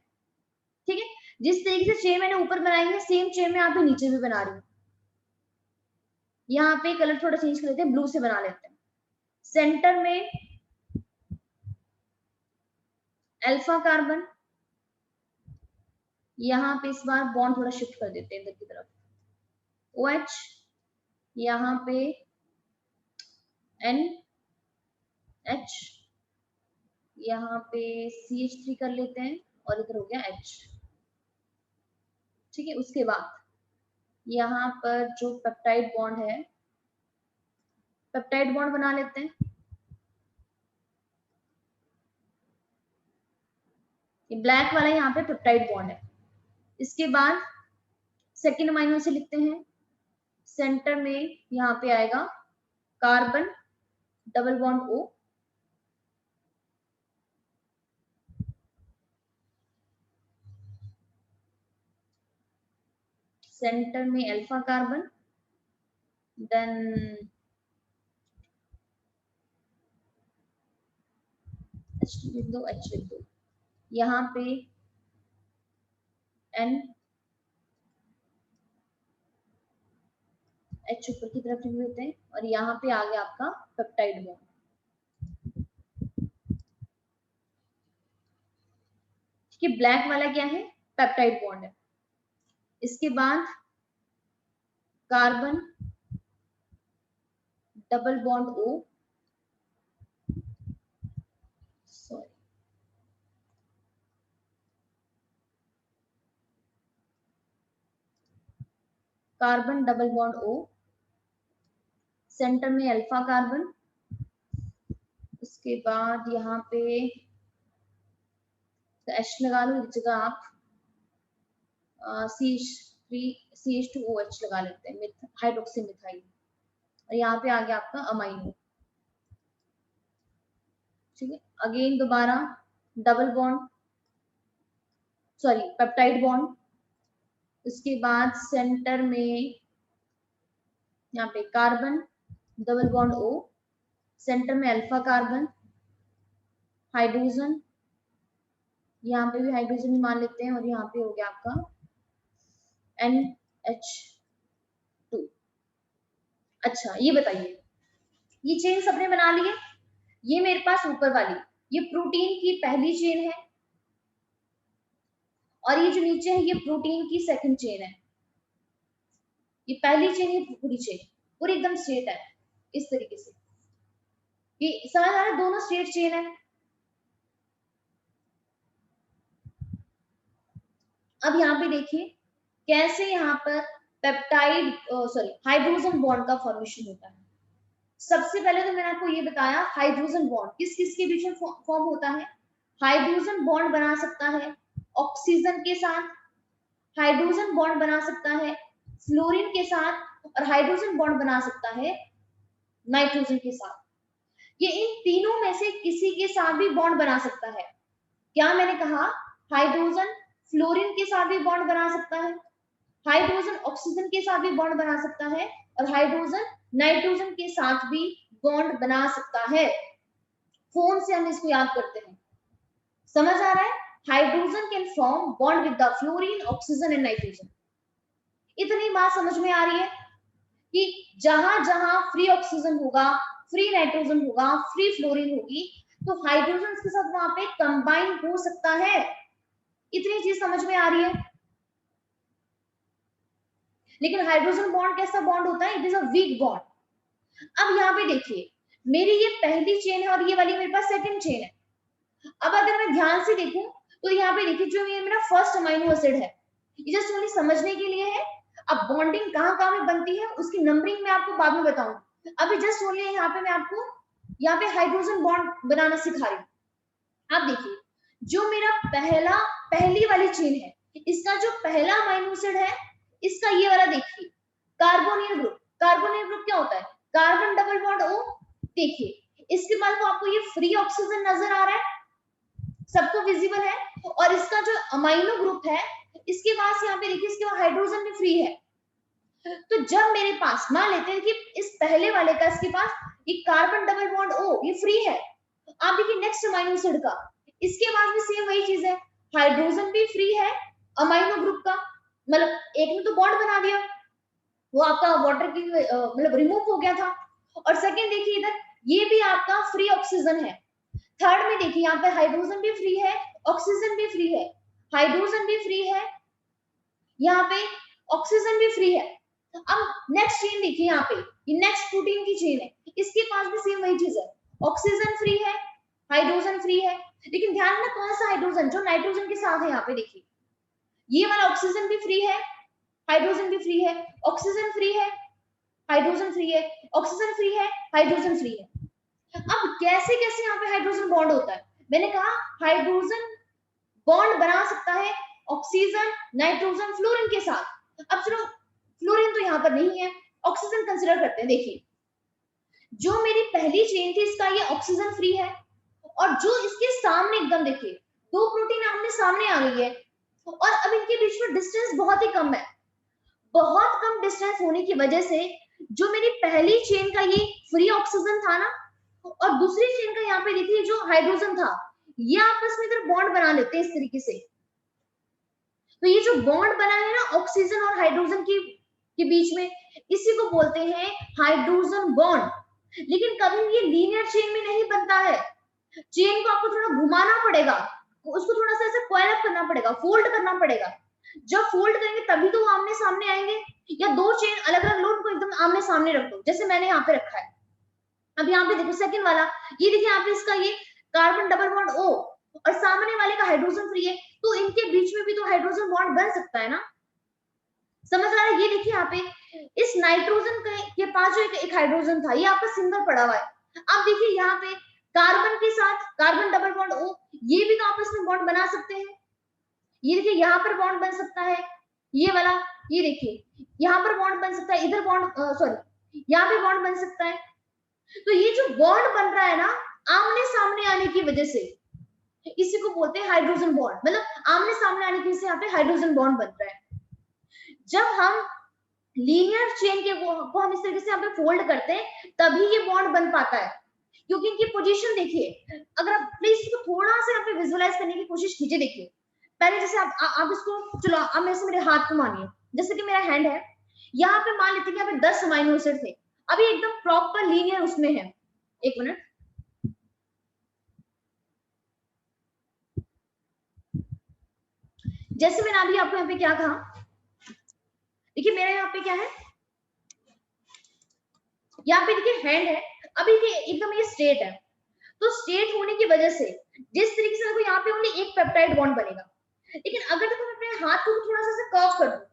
ठीक है। जिस तरीके से चेन मैंने ऊपर बनाई है सेम चेन में यहाँ पे नीचे भी बना रही हूँ। यहाँ पे कलर थोड़ा चेंज कर लेते हैं, ब्लू से बना लेते हैं। सेंटर में अल्फा कार्बन, यहाँ पे इस बार बॉन्ड थोड़ा शिफ्ट कर देते हैं इधर की तरफ, OH, यहाँ पे NH, यहाँ पे CH3 कर लेते हैं और इधर हो गया H, ठीक है। उसके बाद यहाँ पर जो पेप्टाइड बॉन्ड है, पेप्टाइड बॉन्ड बना लेते हैं, ये ब्लैक वाला यहाँ पे पेप्टाइड बॉन्ड है। इसके बाद सेकेंड अमाइनो से लिखते हैं, सेंटर में यहाँ पे आएगा carbon double bond O, centre में अल्फा कार्बन, देन H लिख दो, H लिख दो, यहाँ पे N, H ऊपर की तरफ लिख देते हैं, और यहाँ पे आ गया आपका पेप्टाइड बॉन्ड। ठीक है, ब्लैक वाला क्या है, पेप्टाइड बॉन्ड है। इसके बाद carbon double bond O, sorry carbon double bond O, centre में अल्फा कार्बन, उसके बाद यहाँ पे H लगा लो, इस जगह आप CH3CH2OH लगा लेते हैं, हाइड्रोक्सी मिथाइल, और यहाँ पे आ गया आपका अमाइनो। ठीक है, अगेन दोबारा double bond, sorry peptide bond, उसके बाद सेंटर में यहाँ पे carbon double bond O, centre में अल्फा कार्बन, हाइड्रोजन, यहाँ पे भी हाइड्रोजन ही मान लेते हैं, और यहाँ पे हो गया आपका NH2। अच्छा ये बताइए, ये चेन सबने बना ली है, ये मेरे पास ऊपर वाली ये प्रोटीन की पहली चेन है, और ये जो नीचे है ये प्रोटीन की सेकंड चेन है। ये पहली चेन, ये पूरी चेन पूरी एकदम स्ट्रेट है, इस तरीके से ये समझ आ रहा है, दोनों स्ट्रेट चेन है। अब यहाँ पे देखिए कैसे यहाँ पर पेप्टाइड सॉरी हाइड्रोजन बॉन्ड का फॉर्मेशन होता है। सबसे पहले तो मैंने आपको ये बताया हाइड्रोजन बॉन्ड किस किस के बीच में फॉर्म होता है। हाइड्रोजन बॉन्ड बना सकता है ऑक्सीजन के साथ, हाइड्रोजन बॉन्ड बना सकता है फ्लोरीन के साथ, और हाइड्रोजन बॉन्ड बना सकता है नाइट्रोजन के साथ। ये इन तीनों में से किसी के साथ भी बॉन्ड बना सकता है। क्या मैंने कहा, हाइड्रोजन फ्लोरीन के साथ भी बॉन्ड बना सकता है, हाइड्रोजन ऑक्सीजन के साथ भी बॉन्ड बना सकता है, और हाइड्रोजन नाइट्रोजन के साथ भी बॉन्ड बना सकता है। फोन से हम इसको याद करते हैं, समझ आ रहा है। Hydrogen can form bond with the fluorine, oxygen and nitrogen. इतनी बात समझ में आ रही है कि जहां जहां फ्री ऑक्सीजन होगा, फ्री नाइट्रोजन होगा, फ्री फ्लोरीन होगी, तो हाइड्रोजन के साथ वहां पे कंबाइन हो सकता है। इतनी चीज समझ में आ रही है। लेकिन हाइड्रोजन बॉन्ड कैसा बॉन्ड होता है, it is a weak bond. अब यहाँ पे देखिए मेरी ये पहली चेन है और ये वाली मेरे पास सेकंड चेन है। अब अगर मैं ध्यान से देखूं तो यहाँ पे देखिए जो ये मेरा फर्स्ट अमाइनो एसिड है, ये जस्ट ओनली समझने के लिए है। अब बॉन्डिंग कहाँ कहाँ में बनती है उसकी नंबरिंग मैं आपको बाद में बताऊंगी। अभी जस्ट ओनली यहाँ पे मैं आपको यहाँ पे हाइड्रोजन बॉन्ड बनाना सिखा रही हूँ। आप देखिए जो मेरा पहली वाली चेन है, इसका जो पहला अमाइनो एसिड है, इसका ये वाला देखिए कार्बोनिल ग्रुप। कार्बोनिल ग्रुप क्या होता है, कार्बन डबल बॉन्ड O। देखिए इसके बाद वो आपको ये फ्री ऑक्सीजन नजर आ रहा है, सबको विजिबल है। और इसका जो अमाइनो ग्रुप है, इसके पास यहाँ पे देखिए इसके पास हाइड्रोजन भी फ्री है। तो जब मेरे पास मान लेते हैं कि इस पहले वाले का इसके पास ये कार्बन डबल बॉन्ड O ये फ्री है, आप देखिए नेक्स्ट अमाइनो एसिड का, इसके पास भी सेम वही चीज है, हाइड्रोजन भी फ्री है अमाइनो ग्रुप का, मतलब एक ने तो बॉन्ड बना दिया, वो आपका वाटर की मतलब रिमूव हो गया था। और सेकंड देखिए इधर ये भी आपका फ्री ऑक्सीजन है। थर्ड में देखिए यहाँ पे हाइड्रोजन भी फ्री है, ऑक्सीजन भी फ्री है, हाइड्रोजन भी फ्री है, यहाँ पे ऑक्सीजन भी फ्री है। अब नेक्स्ट चेन देखिए यहाँ पे, ये नेक्स्ट प्रोटीन की चेन है, इसके पास भी सेम वही चीज है, ऑक्सीजन फ्री है, हाइड्रोजन फ्री है। लेकिन ध्यान रखना कौन सा हाइड्रोजन, जो नाइट्रोजन के साथ है। यहाँ पे देखिए ये वाला ऑक्सीजन भी फ्री है, हाइड्रोजन भी फ्री है, ऑक्सीजन फ्री है, हाइड्रोजन फ्री है, ऑक्सीजन फ्री है, हाइड्रोजन फ्री है। अब कैसे कैसे यहाँ पे हाइड्रोजन बॉन्ड होता है, मैंने कहा हाइड्रोजन बॉन्ड बना सकता है ऑक्सीजन, नाइट्रोजन, फ्लोरीन के साथ। अब चलो फ्लोरीन तो यहाँ पर नहीं है, ऑक्सीजन कंसिडर करते हैं। देखिए जो मेरी पहली चेन थी इसका ये ऑक्सीजन फ्री है, और जो इसके सामने एकदम देखिए दो प्रोटीन आमने सामने आ गई है, और अब इनके बीच में डिस्टेंस बहुत ही कम है। बहुत कम डिस्टेंस होने की वजह से जो मेरी पहली चेन का ये फ्री ऑक्सीजन था ना, और दूसरी चेन का यहाँ पे देखिए जो हाइड्रोजन था, ये आपस में इधर बॉन्ड बना लेते हैं इस तरीके से। तो ये जो बॉन्ड बना है ना ऑक्सीजन और हाइड्रोजन के बीच में, इसी को बोलते हैं हाइड्रोजन बॉन्ड। लेकिन कभी ये लीनियर चेन में नहीं बनता है, चेन को आपको थोड़ा घुमाना पड़ेगा, उसको थोड़ा सा ऐसे कॉइल अप करना पड़ेगा, फोल्ड करना पड़ेगा। जब फोल्ड करेंगे तभी तो वो आमने सामने आएंगे, या दो चेन अलग अलग लो, उनको एकदम आमने सामने रख दो, जैसे मैंने यहाँ पे रखा है। अब यहाँ पे देखो सेकंड वाला, ये देखिए यहाँ पे इसका ये कार्बन डबल बॉन्ड O, और सामने वाले का हाइड्रोजन फ्री है, तो इनके बीच में भी तो हाइड्रोजन बॉन्ड बन सकता है ना। समझ आ रहा है? ये देखिए यहाँ पे इस नाइट्रोजन के पास जो एक हाइड्रोजन था, ये आपका सिंगल पड़ा हुआ है। अब देखिए यहाँ पे कार्बन के साथ कार्बन डबल बॉन्ड O, ये भी तो आपस में बॉन्ड बना सकते हैं। ये देखिए यहाँ पर बॉन्ड बन सकता है, ये वाला, ये देखिए यहाँ पर बॉन्ड बन सकता है, इधर बॉन्ड सॉरी यहाँ पे बॉन्ड बन सकता है। तो ये जो बॉन्ड बन रहा है ना आमने सामने आने की वजह से, इसी को बोलते हैं हाइड्रोजन बॉन्ड। मतलब आमने सामने आने की वजह से यहाँ पे हाइड्रोजन बॉन्ड बन रहा है। जब हम लीनियर चेन को हम इस तरीके से यहाँ पे फोल्ड करते हैं तभी ये बॉन्ड बन पाता है, क्योंकि इनकी पोजीशन देखिए। अगर आप प्लीज इसको थोड़ा सा यहाँ पे विजुअलाइज करने की कोशिश कीजिए। देखिए पहले जैसे आप इसको चलो, अब मेरे से मेरे हाथ को मानिए, जैसे कि मेरा हैंड है, यहाँ पे मान लेते हैं यहाँ पे 10 अमाइनो एसिड थे, अभी एकदम प्रॉपर लीनियर उसमें है। एक मिनट, जैसे मैंने अभी आपको यहाँ पे क्या कहा, देखिए मेरा यहाँ पे क्या है, यहाँ पे देखिए हैंड है, अभी एकदम ये स्ट्रेट है। तो स्ट्रेट होने की वजह से जिस तरीके से देखो यहाँ पे ओनली एक पेप्टाइड बॉन्ड बनेगा, लेकिन अगर देखो मैं अपने हाथ को थोड़ा सा कर्व कर दूं,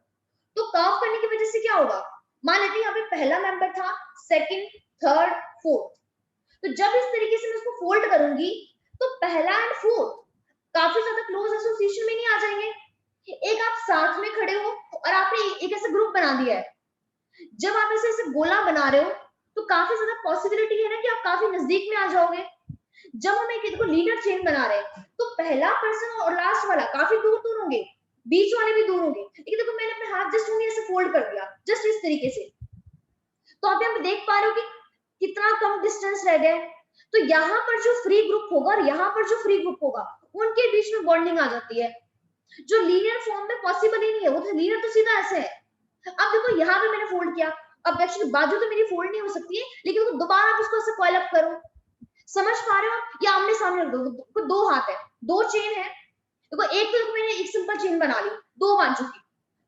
तो कर्व करने की वजह से क्या होगा, मान लेते हैं यहाँ पे पहला मेंबर था, सेकंड, थर्ड, फोर्थ, तो जब इस तरीके से मैं उसको फोल्ड करूंगी तो पहला एंड फोर्थ काफी ज्यादा क्लोज एसोसिएशन में नहीं आ जाएंगे। एक आप साथ में खड़े हो और आपने एक ऐसा ग्रुप बना दिया है, जब आप ऐसे ऐसे गोला बना रहे हो तो काफी ज्यादा पॉसिबिलिटी है ना कि आप काफी नजदीक में आ जाओगे। जब हम एक लीडर चेन बना रहे हैं तो पहला पर्सन और लास्ट वाला काफी दूर दूर होंगे, बीच वाले भी दूर होंगे, लेकिन देखो मैंने अपने हाथ जस्ट ऐसे फोल्ड कर दिया, जस्ट इस तरीके से, तो आप यहाँ पे देख पा रहे हो कि कितना कम डिस्टेंस रह गया है। तो यहाँ पर जो फ्री ग्रुप होगा और यहाँ पर जो फ्री ग्रुप होगा उनके बीच में बॉन्डिंग आ जाती है, जो लीनियर फॉर्म में पॉसिबल ही नहीं है। वो तो लीनियर तो सीधा ऐसे है। अब देखो यहाँ पे मैंने फोल्ड किया, अब एक्चुअली बाजू तो मेरी फोल्ड नहीं हो सकती है, लेकिन तो दोबारा आप उसको ऐसे कॉइल अप करो, समझ पा रहे हो? या आमने सामने रख दो, दो हाथ है, दो चेन है, देखो एक तो मैंने एक सिंपल चेन बना ली, दो बाजू की,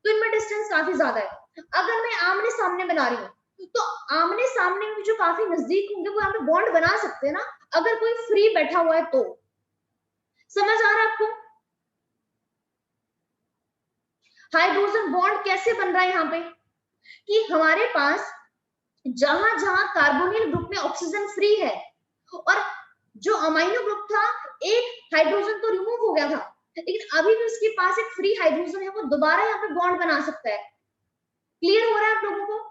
तो इनमें डिस्टेंस काफी ज्यादा है। अगर मैं आमने सामने बना रही हूँ तो आमने सामने में जो काफी नजदीक होंगे वो यहाँ पे बॉन्ड बना सकते हैं ना, अगर कोई फ्री बैठा हुआ है तो। समझ आ रहा है आपको? हाइड्रोजन बॉन्ड कैसे बन रहा है यहाँ पे, कि हमारे पास जहां जहां कार्बोनिल ग्रुप में ऑक्सीजन फ्री है और जो अमाइनो ग्रुप था, एक हाइड्रोजन तो रिमूव हो गया था, लेकिन अभी भी उसके पास एक फ्री हाइड्रोजन है, वो दोबारा यहाँ पे बॉन्ड बना सकता है। क्लियर हो रहा है आप लोगों को?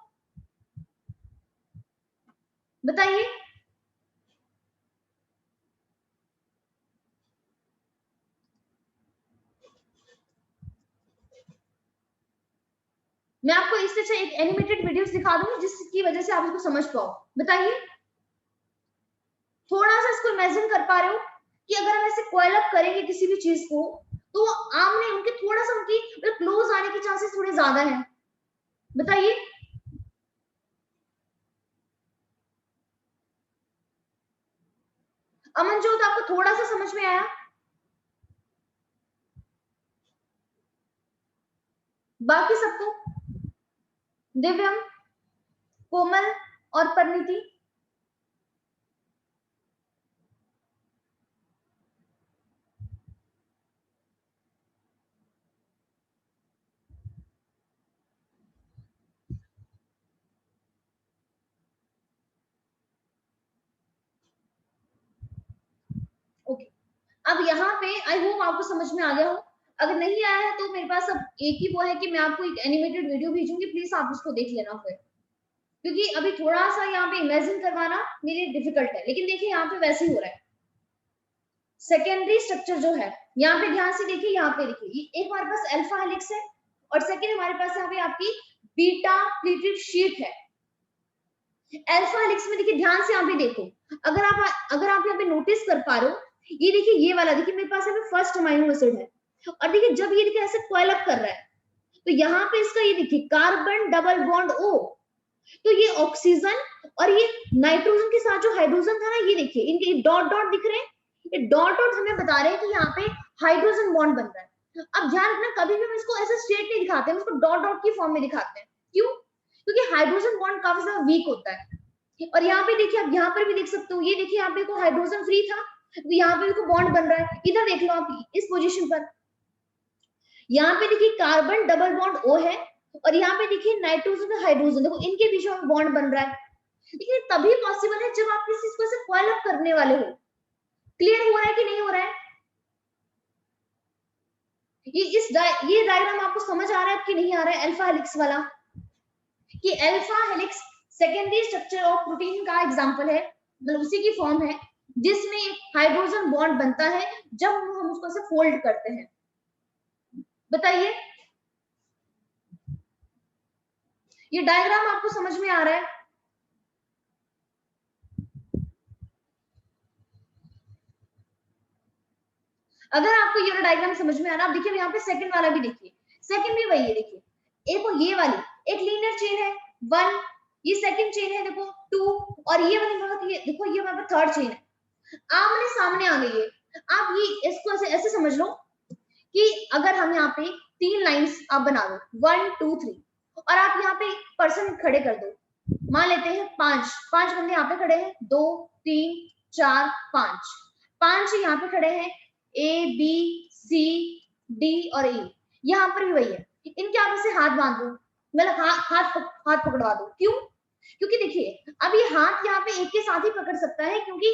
बताइए। मैं आपको इससे अच्छा एक एनिमेटेड वीडियोस दिखा दूंगी जिसकी वजह से आप इसको समझ पाओ। बताइए, थोड़ा सा इसको इमेजिन कर पा रहे हो कि अगर हम ऐसे कॉइल अप करेंगे किसी भी चीज को तो आमने उनके थोड़ा सा उनकी क्लोज आने के चांसेस थोड़े ज्यादा हैं। बताइए। अमनजोत आपको थोड़ा सा समझ में आया? बाकी सबको, दिव्यम, कोमल और परिणीति? ओके, अब यहाँ पे आई होप आपको समझ में आ गया हो, अगर नहीं आया है तो मेरे पास अब एक ही वो है कि मैं आपको एक एनिमेटेड वीडियो भेजूंगी, प्लीज आप उसको देख लेना फिर, क्योंकि अभी थोड़ा सा यहाँ पे इमेजिन करवाना मेरे लिए डिफिकल्ट है, लेकिन देखिए यहाँ पे वैसे ही हो रहा है। सेकेंडरी स्ट्रक्चर जो है यहाँ पे ध्यान से देखिए, यहाँ पे देखिए एक हमारे पास अल्फा हेलिक्स है और सेकेंड हमारे पास यहाँ पे आपकी बीटा प्लीटेड शीट है। अल्फा हेलिक्स में देखिए ध्यान से यहाँ पे देखो, अगर आप यहाँ पे नोटिस कर पा रहे हो, ये देखिए ये वाला देखिए मेरे पास यहाँ पे फर्स्ट अमीनो एसिड है, और देखिए जब ये देखिए ऐसे कॉइल अप कर रहा है तो यहाँ पे इसका ये देखिए कार्बन डबल बॉन्ड O, तो ये ऑक्सीजन और ये नाइट्रोजन के साथ जो हाइड्रोजन था ना, ये देखिए इनके डॉट डॉट दिख रहे हैं, ये डॉट डॉट हमें बता रहे हैं कि यहाँ पे हाइड्रोजन बॉन्ड बन रहा है। अब ध्यान रखना, कभी भी हम इसको ऐसे स्ट्रेट नहीं दिखाते, हम इसको डॉट डॉट की फॉर्म में दिखाते हैं। क्यों? क्योंकि हाइड्रोजन बॉन्ड काफी ज्यादा वीक होता है। और यहाँ पे देखिए, आप यहाँ पर भी देख सकते हो, ये देखिए यहाँ पे को हाइड्रोजन फ्री था, तो यहाँ पे को बॉन्ड बन रहा है। इधर देख लो आप इस पोजीशन पर, यहाँ पे देखिए कार्बन डबल बॉन्ड O है और यहाँ पे देखिए नाइट्रोजन और हाइड्रोजन, देखो इनके बीच में बॉन्ड बन रहा है। लेकिन तभी पॉसिबल है जब आप किसी चीज को ऐसे कॉइल अप करने वाले हो। क्लियर हो रहा है कि नहीं हो रहा है? ये डायग्राम आपको समझ आ रहा है कि नहीं आ रहा है? अल्फा हेलिक्स वाला, कि alpha helix secondary structure of protein का एग्जांपल है, मतलब उसी की फॉर्म है जिसमें एक हाइड्रोजन बॉन्ड बनता है जब हम उसको ऐसे फोल्ड करते हैं। बताइए, ये डायग्राम आपको समझ में आ रहा है? अगर आपको ये डायग्राम समझ में आ रहा है, आप देखिए यहाँ पे सेकंड वाला भी देखिए, सेकंड भी वही है, देखिए एक और ये वाली एक लीनियर चेन है 1, ये सेकंड चेन है देखो 2, और ये वाली ये देखो ये हमारे थर्ड चेन है, आमने सामने आ गई है। आप ये इसको ऐसे समझ लो कि अगर हम यहाँ पे 3 लाइंस आप बना दो 1 2 3, और आप यहाँ पे पर्सन खड़े कर दो, मान लेते हैं 5 बंदे यहाँ पे खड़े हैं, 2 3 4 5 यहाँ पे खड़े हैं, A B C D और E, यहाँ पर भी वही है। इनके आपस से हाथ बांध दो, मतलब हाथ पकड़वा दो। क्यों? क्योंकि देखिए अब ये हाथ यहाँ पे एक के साथ ही पकड़ सकता है, क्योंकि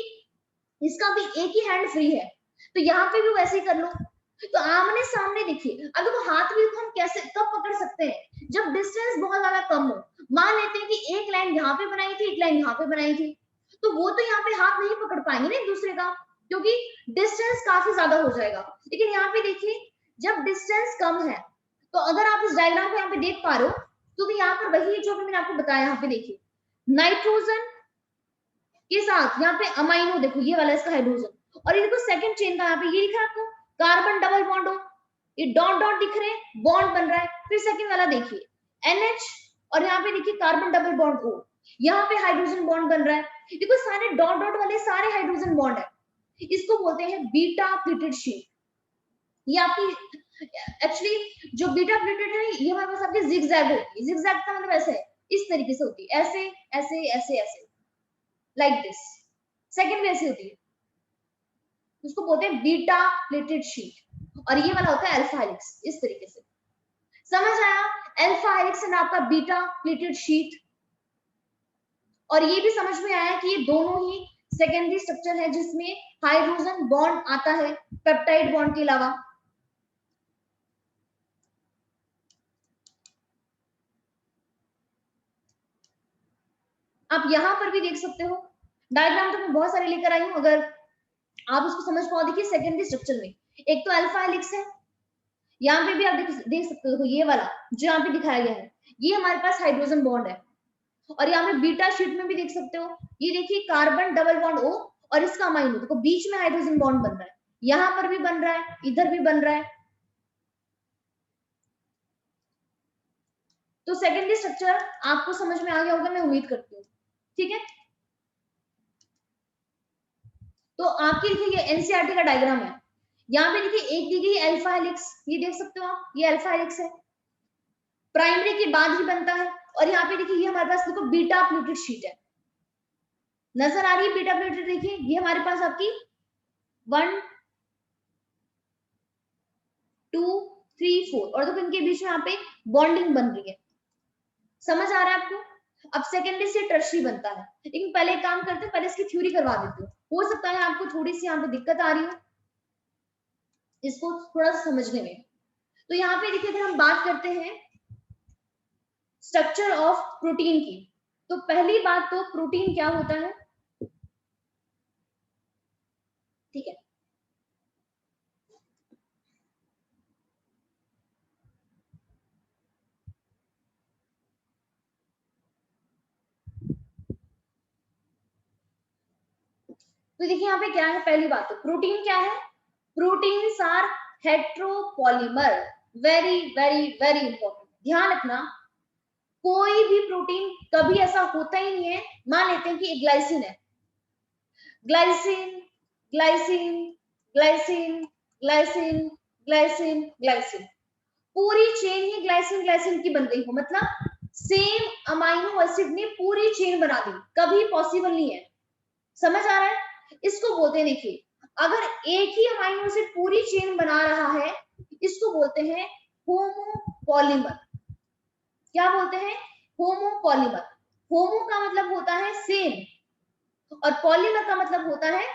इसका भी एक ही हैंड फ्री है, तो यहाँ पे भी वैसे ही कर लो। तो आमने सामने देखिए, अब देखो हाथ भी हम कैसे कब पकड़ सकते हैं? जब डिस्टेंस बहुत ज्यादा कम हो। मान लेते हैं कि एक लाइन यहाँ पे बनाई थी, एक लाइन यहाँ पे बनाई थी, तो वो तो यहाँ पे हाथ नहीं पकड़ पाएंगे ना एक दूसरे का, क्योंकि डिस्टेंस काफी ज्यादा हो जाएगा। लेकिन यहाँ पे देखिए जब डिस्टेंस कम है, तो अगर आप इस डायग्राम को यहाँ पे देख पा रहे हो, तो यहाँ पर वही जो मैंने आपको बताया, यहाँ पे देखिए नाइट्रोजन के साथ यहाँ पे अमाइनो, देखो ये वाला इसका हाइड्रोजन, और ये देखो सेकंड चेन का यहाँ पे ये लिखा है आपको कार्बन डबल बॉन्ड हो, ये डॉट डॉट दिख रहे हैं, बॉन्ड बन रहा है। फिर सेकंड वाला देखिए NH, और यहाँ पे देखिए कार्बन डबल बॉन्ड O, यहाँ पे हाइड्रोजन बॉन्ड बन रहा है। देखो सारे डॉट डॉट वाले सारे हाइड्रोजन बॉन्ड है, इसको बोलते हैं बीटा प्लीटेड शीट। ये आपकी एक्चुअली जो बीटा प्लीटेड है ये हमारे पास आपकी जिगजैग होती है, जिगजैग का मतलब ऐसे है, इस तरीके से होती है, ऐसे ऐसे ऐसे ऐसे, लाइक दिस। सेकंड भी ऐसी होती है, उसको बोलते हैं बीटा प्लेटेड शीट, और ये वाला होता है अल्फा हेलिक्स। इस तरीके से समझ आया? अल्फा हेलिक्स एंड आपका बीटा प्लेटेड शीट। और ये भी समझ में आया कि ये दोनों ही सेकेंडरी स्ट्रक्चर है जिसमें हाइड्रोजन बॉन्ड आता है पेप्टाइड बॉन्ड के अलावा। आप यहां पर भी देख सकते हो, डायग्राम तो मैं बहुत सारे लेकर आई हूं, अगर आप उसको समझ पाओ। देखिए सेकेंडरी स्ट्रक्चर में एक तो अल्फा हेलिक्स है, यहाँ पे भी आप देख सकते हो, ये वाला जो यहाँ पे दिखाया गया है ये हमारे पास हाइड्रोजन बॉन्ड है। और यहाँ पे बीटा शीट में भी देख सकते हो, ये देखिए कार्बन डबल बॉन्ड O और इसका अमाइनो, देखो बीच में हाइड्रोजन बॉन्ड बन रहा है, यहाँ पर भी बन रहा है, इधर भी बन रहा है। तो सेकेंडरी स्ट्रक्चर आपको समझ में आ गया होगा, मैं उम्मीद करती हूँ। ठीक है, तो आपके लिए ये एनसीईआरटी का डायग्राम है। यहाँ पे देखिए एक दी गई अल्फा हेलिक्स, ये देख सकते हो आप, ये अल्फा हेलिक्स है, प्राइमरी के बाद ही बनता है। और यहाँ पे देखिए ये हमारे पास देखो बीटा प्लेटेड शीट है, नजर आ रही है बीटा प्लेटेड? देखिए ये हमारे पास आपकी 1 2 3 4, और देखो इनके बीच में यहाँ पे बॉन्डिंग बन रही है। समझ आ रहा है आपको? अब सेकेंडरी से टर्शरी बनता है, लेकिन पहले काम करते हैं, पहले इसकी थ्योरी करवा देते हो, हो सकता है आपको थोड़ी सी यहाँ पे दिक्कत आ रही हो। इसको थोड़ा सा समझने में। तो यहाँ पे देखिए, अगर हम बात करते हैं स्ट्रक्चर ऑफ प्रोटीन की, तो पहली बात तो प्रोटीन क्या होता है, ठीक है। तो देखिए यहाँ पे क्या है, पहली बात तो प्रोटीन क्या है, proteins are heteropolymer, very very very important, ध्यान रखना। कोई भी प्रोटीन कभी ऐसा होता ही नहीं है, मान लेते हैं कि एक ग्लाइसिन है, glycine glycine glycine glycine glycine glycine, पूरी चेन ही ग्लाइसिन ग्लाइसिन की बन गई हो, मतलब सेम अमाइनो एसिड ने पूरी चेन बना दी, कभी पॉसिबल नहीं है। समझ आ रहा है, इसको बोलते हैं, देखिए अगर एक ही अमाइनो एसिड पूरी चेन बना रहा है, इसको बोलते हैं होमोपॉलीमर। क्या बोलते हैं, होमोपॉलीमर। होमो का मतलब होता है सेम, और पॉलीमर का मतलब होता है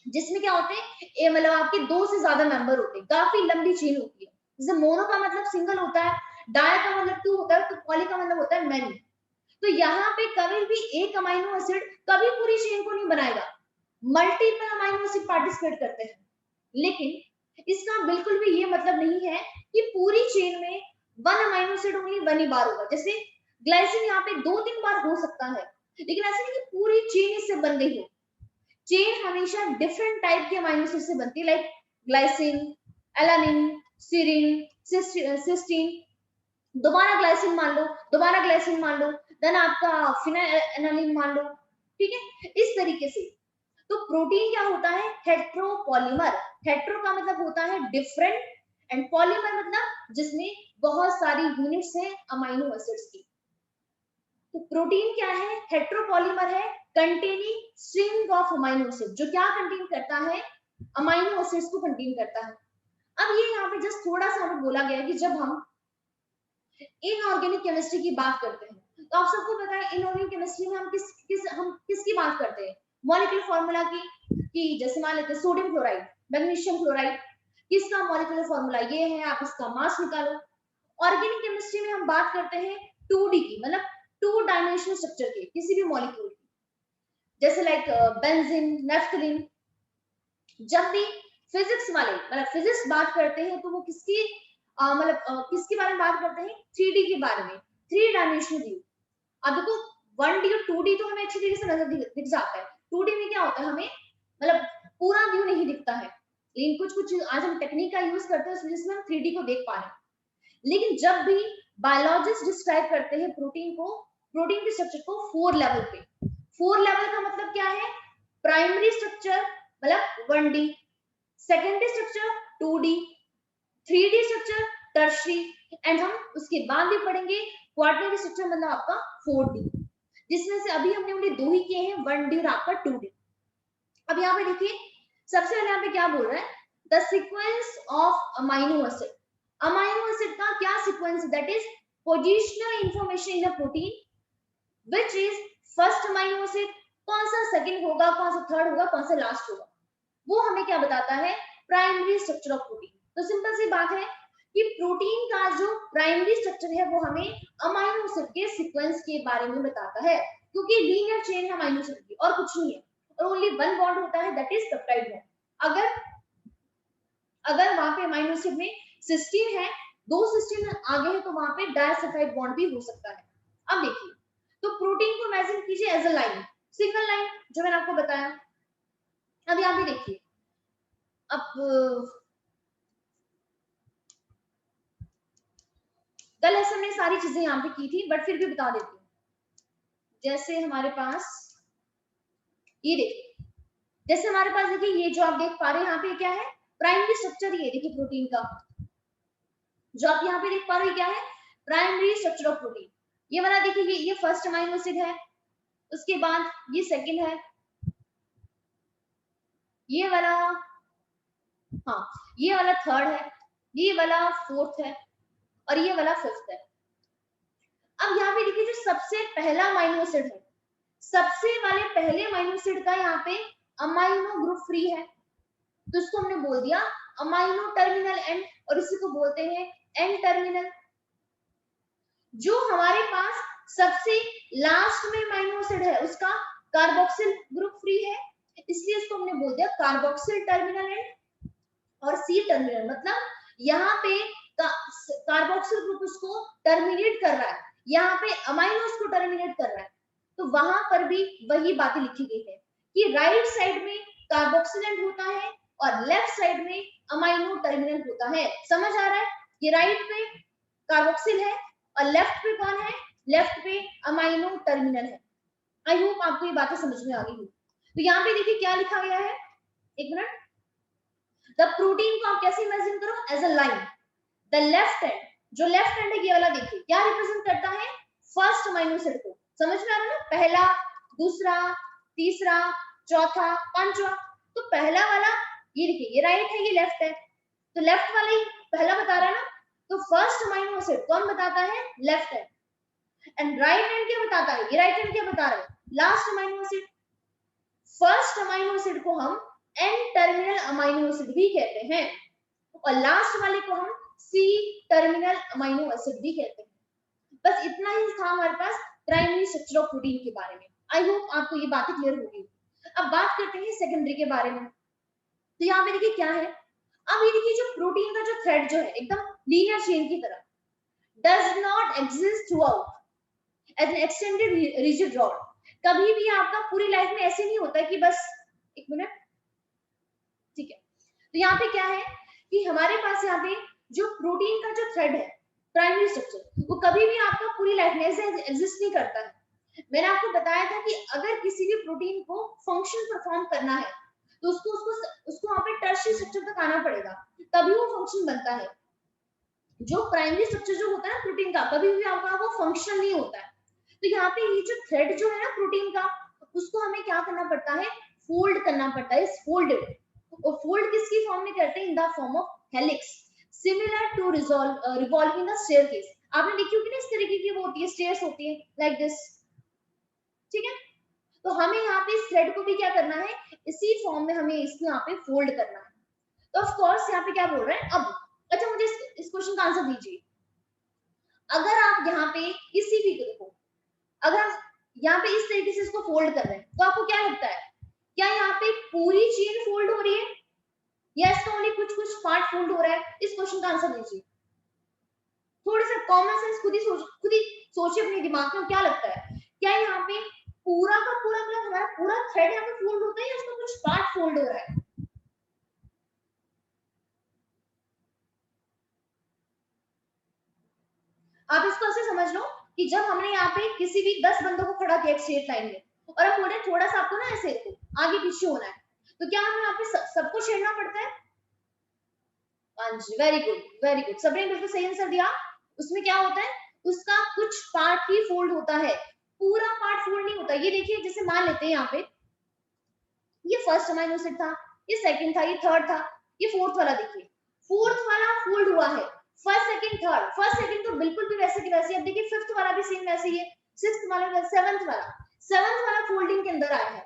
जिसमें क्या होते हैं, मतलब आपके दो से ज्यादा मेंबर होते हैं, काफी लंबी चेन होती है। जैसे मोनो का मतलब सिंगल होता है, डाई का मतलब टू होता है, तो पॉली का मतलब होता है मैनी। तो यहाँ पे कभी भी एक अमाइनो एसिड कभी पूरी चेन को नहीं बनाएगा, मल्टीपल अमाइनो एसिड पार्टिसिपेट करते हैं, लेकिन इसका बिल्कुल भी ये मतलब नहीं है कि पूरी चेन में one amino acid only one ही बार होगा। जैसे ग्लाइसिन यहाँ पे 2-3 बार हो सकता है, लेकिन ऐसा नहीं कि पूरी चेन इससे बन गई हो। चेन हमेशा डिफरेंट टाइप के अमाइनो एसिड से बनती है, like glycine, alanine, serine, cysteine, दोबारा ग्लाइसिन मान लो, दोबारा ग्लाइसिन मान लो, देन आपका फिनाइलएलानिन मान लो, ठीक है, इस तरीके से। तो प्रोटीन क्या होता है, हेट्रोपॉलीमर। हेट्रो का मतलब होता है डिफरेंट, एंड पॉलीमर मतलब जिसमें बहुत सारी यूनिट्स हैं अमाइनो एसिड्स की। तो प्रोटीन क्या है, हेट्रोपॉलीमर है, containing string of amino acid, जो क्या कंटेन करता है, अमाइनो एसिड्स को कंटेन करता है। अब ये यहाँ पे जस्ट थोड़ा सा हमें बोला गया है कि जब हम इनऑर्गेनिक केमिस्ट्री की बात करते हैं, तो आप सबको पता है इनऑर्गेनिक केमिस्ट्री में हम किसकी बात करते हैं, मॉलिक्यूलर फॉर्मूला की, कि जैसे मान लेते हैं सोडियम क्लोराइड, मैग्नीशियम क्लोराइड, किसका मॉलिक्यूलर फॉर्मूला ये है, आप इसका मास निकालो। ऑर्गेनिक केमिस्ट्री में हम बात करते हैं 2D की, मतलब 2 डायमेंशनल स्ट्रक्चर के किसी भी मॉलिक्यूल की, जैसे लाइक बेंजीन, नेफ्थलीन। जब भी फिजिक्स वाले मतलब फिजिक्स बात करते हैं, तो वो किसकी किसके बारे में बात करते हैं, 3D के बारे में, 3 डायमेंशनल व्यू। अब देखो 1D और 2D तो हमें अच्छी तरीके से नजर दिख जाता है, 2D में क्या होता है, हमें मतलब पूरा व्यू नहीं दिखता है, लेकिन कुछ कुछ आज हम टेक्निक का यूज करते हैं, उस वजह से हम 3D को देख पा रहे हैं। लेकिन जब भी बायोलॉजिस्ट डिस्क्राइब करते हैं प्रोटीन को, प्रोटीन के स्ट्रक्चर को 4 लेवल पे, 4 लेवल का मतलब क्या है, प्राइमरी स्ट्रक्चर मतलब 1D, secondary structure 2D, 3D structure tertiary, and हम उसके बाद भी पढ़ेंगे क्वार्टरनरी स्ट्रक्चर मतलब आपका 4D, जिसमें से अभी हमने उन्हें 2 ही किए हैं, 1D और आपका 2D। अब यहाँ पे देखिए, सबसे पहले यहाँ पे क्या बोल रहा है, the sequence of amino acid. Amino acid का क्या sequence, that is positional information in a protein, which is first amino acid, कौन सा सेकंड होगा, कौन सा थर्ड होगा, कौन सा लास्ट होगा, वो हमें क्या बताता है, प्राइमरी स्ट्रक्चर ऑफ प्रोटीन। तो सिंपल सी बात है कि प्रोटीन का जो प्राइमरी स्ट्रक्चर है वो हमें अमाइनो एसिड के सीक्वेंस के बारे में बताता है, क्योंकि लीनियर चेन है अमाइनो एसिड की और कुछ नहीं है, और ओनली वन बॉन्ड होता है, दैट इज पेप्टाइड बॉन्ड। अगर अगर वहां पे अमाइनो एसिड में सिस्टीन है, 2 सिस्टीन आगे है, तो वहां पे डाइसल्फाइड बॉन्ड भी हो सकता है। अब देखिए, तो प्रोटीन को इमेजिन कीजिए as a line, single line, जो मैंने आपको बताया। अब यहाँ पे देखिए, अब कल ऐसे हमने सारी चीजें यहाँ पे की थी, बट फिर भी बता देती हूँ। जैसे हमारे पास ये देखिए, जैसे हमारे पास देखिए, ये जो आप देख पा रहे हैं यहाँ पे क्या है, प्राइमरी स्ट्रक्चर, ये देखिए प्रोटीन का जो आप यहाँ पे देख पा रहे हैं क्या है, प्राइमरी स्ट्रक्चर ऑफ प्रोटीन। ये वाला देखिए, ये फर्स्ट अमाइनो एसिड है, उसके बाद ये सेकंड है, ये वाला, हाँ ये वाला थर्ड है, ये वाला फोर्थ है, और ये वाला फिफ्थ है। अब यहाँ पे देखिए, जो सबसे पहला अमाइनो एसिड है, सबसे वाले पहले अमाइनो एसिड का यहाँ पे अमाइनो ग्रुप फ्री है, तो इसको हमने बोल दिया अमाइनो टर्मिनल एंड, और इसी को बोलते हैं एन टर्मिनल। जो हमारे पास सबसे लास्ट में अमाइनो एसिड है उसका कार्बोक्सिल ग्रुप फ्री है, इसलिए इसको हमने बोल दिया कार्बोक्सिल टर्मिनल एंड और सी टर्मिनल। मतलब यहाँ पे कार्बोक्सिल ग्रुप उसको टर्मिनेट कर रहा है, यहाँ पे अमाइनो उसको टर्मिनेट कर रहा है। तो वहां पर भी वही बातें लिखी गई है कि राइट साइड में कार्बोक्सिल एंड होता है और लेफ्ट साइड में अमाइनो टर्मिनल होता है। समझ आ रहा है? ये राइट पे कार्बोक्सिल है और लेफ्ट पे कौन है? लेफ्ट पे अमाइनो टर्मिनल है। आई होप आपको ये बातें समझ में आ गई हो। तो यहाँ पे देखिए क्या लिखा गया है, एक मिनट। द प्रोटीन को आप कैसे इमेजिन करो? As a line. The left end, जो लेफ्ट एंड है ये वाला देखिए क्या रिप्रेजेंट करता है? फर्स्ट अमाइनो एसिड को। समझ में आ रहा है ना? पहला, दूसरा, तीसरा, चौथा, पांचवा। तो पहला वाला ये देखिए, ये राइट है, ये लेफ्ट है, तो लेफ्ट वाला ही पहला बता रहा है ना। तो फर्स्ट अमाइनो एसिड कौन बताता है? Left hand. And right hand क्या बताता है? ये राइट हैंड क्या बता रहा है? Last amino acid. First amino acid को हम एन टर्मिनल अमाइनो एसिड भी कहते हैं और लास्ट वाले को हम सी टर्मिनल अमाइनो एसिड भी कहते हैं। बस इतना ही था हमारे पास प्राइमरी स्ट्रक्चर ऑफ प्रोटीन के बारे में। आई होप आपको ये बातें क्लियर होगी। अब बात करते हैं सेकेंडरी के बारे में। तो यहाँ पे देखिए क्या है, अब ये देखिए जो प्रोटीन का जो थ्रेड जो है एकदम लीनियर चेन की तरह, does not exist throughout as an extended rigid rod. कभी भी आपका पूरी लाइफ में ऐसे नहीं होता कि बस, एक मिनट, ठीक है। तो यहाँ पे क्या है कि हमारे पास यहाँ पे जो प्रोटीन का जो थ्रेड है प्राइमरी स्ट्रक्चर, वो कभी भी आपका पूरी लाइफ में ऐसे एग्जिस्ट नहीं करता है। मैंने आपको बताया था कि अगर किसी भी प्रोटीन को फंक्शन परफॉर्म करना है तो उसको वहां पे टर्शियरी स्ट्रक्चर तक आना पड़ेगा, तभी वो फंक्शन बनता है। जो प्राइमरी स्ट्रक्चर जो होता है ना प्रोटीन का, कभी भी आपका वो फंक्शनल नहीं होता है। तो यहाँ पे ये जो थ्रेड जो है ना प्रोटीन का, उसको हमें क्या करना पड़ता है? फोल्ड करना पड़ता है, फोल्डेड। और फोल्ड किसकी फॉर्म में करते हैं? In the form of helix, similar to revolving a staircase. आपने देखी होगी ना इस तरीके की वो होती है, स्टेयर्स होती है लाइक दिस, ठीक है। तो हमें यहाँ पे इस थ्रेड को भी क्या करना है? इसी फॉर्म में हमें इसको यहाँ पे फोल्ड करना है। तो ऑफ कोर्स यहाँ पे क्या बोल रहे हैं अब, अच्छा मुझे इस क्वेश्चन का आंसर दीजिए। अगर आप यहाँ पे किसी भी को, अगर हम यहाँ पे इस तरीके से इसको फोल्ड कर रहे हैं तो आपको क्या लगता है? क्या यहाँ पे पूरी चेन फोल्ड हो रही है या इसका ओनली कुछ कुछ पार्ट फोल्ड हो रहा है? इस क्वेश्चन का आंसर दीजिए। थोड़ा सा कॉमन सेंस खुद ही सोचिए अपने दिमाग में, क्या लगता है? क्या यहाँ पे पूरा का पूरा मतलब हमारा पूरा थ्रेड यहाँ पे फोल्ड होता है या उसका कुछ पार्ट फोल्ड हो रहा है? आप इसको ऐसे समझ लो कि जब हमने यहाँ पे किसी भी 10 बंदों को खड़ा किया स्ट्रेट लाइन में और हम बोले थोड़ा सा आपको ना ऐसे आगे पीछे होना है, तो क्या हमें यहाँ पे सबको छेड़ना पड़ता है? हाँ जी, वेरी गुड वेरी गुड, सबने बिल्कुल सही आंसर दिया। उसमें क्या होता है? उसका कुछ पार्ट ही फोल्ड होता है, पूरा पार्ट फोल्ड नहीं होता। ये देखिए जैसे मान लेते हैं यहाँ पे ये फर्स्ट अमाइनो एसिड था, ये सेकंड था, ये थर्ड था, ये फोर्थ वाला देखिए, फोर्थ वाला फोल्ड हुआ है। First second third, first second तो बिल्कुल भी वैसे की वैसे। अब देखिए फिफ्थ वाला भी सेम वैसे ही है, सिक्स्थ वाला, सेवंथ वाला फोल्डिंग के अंदर आया है।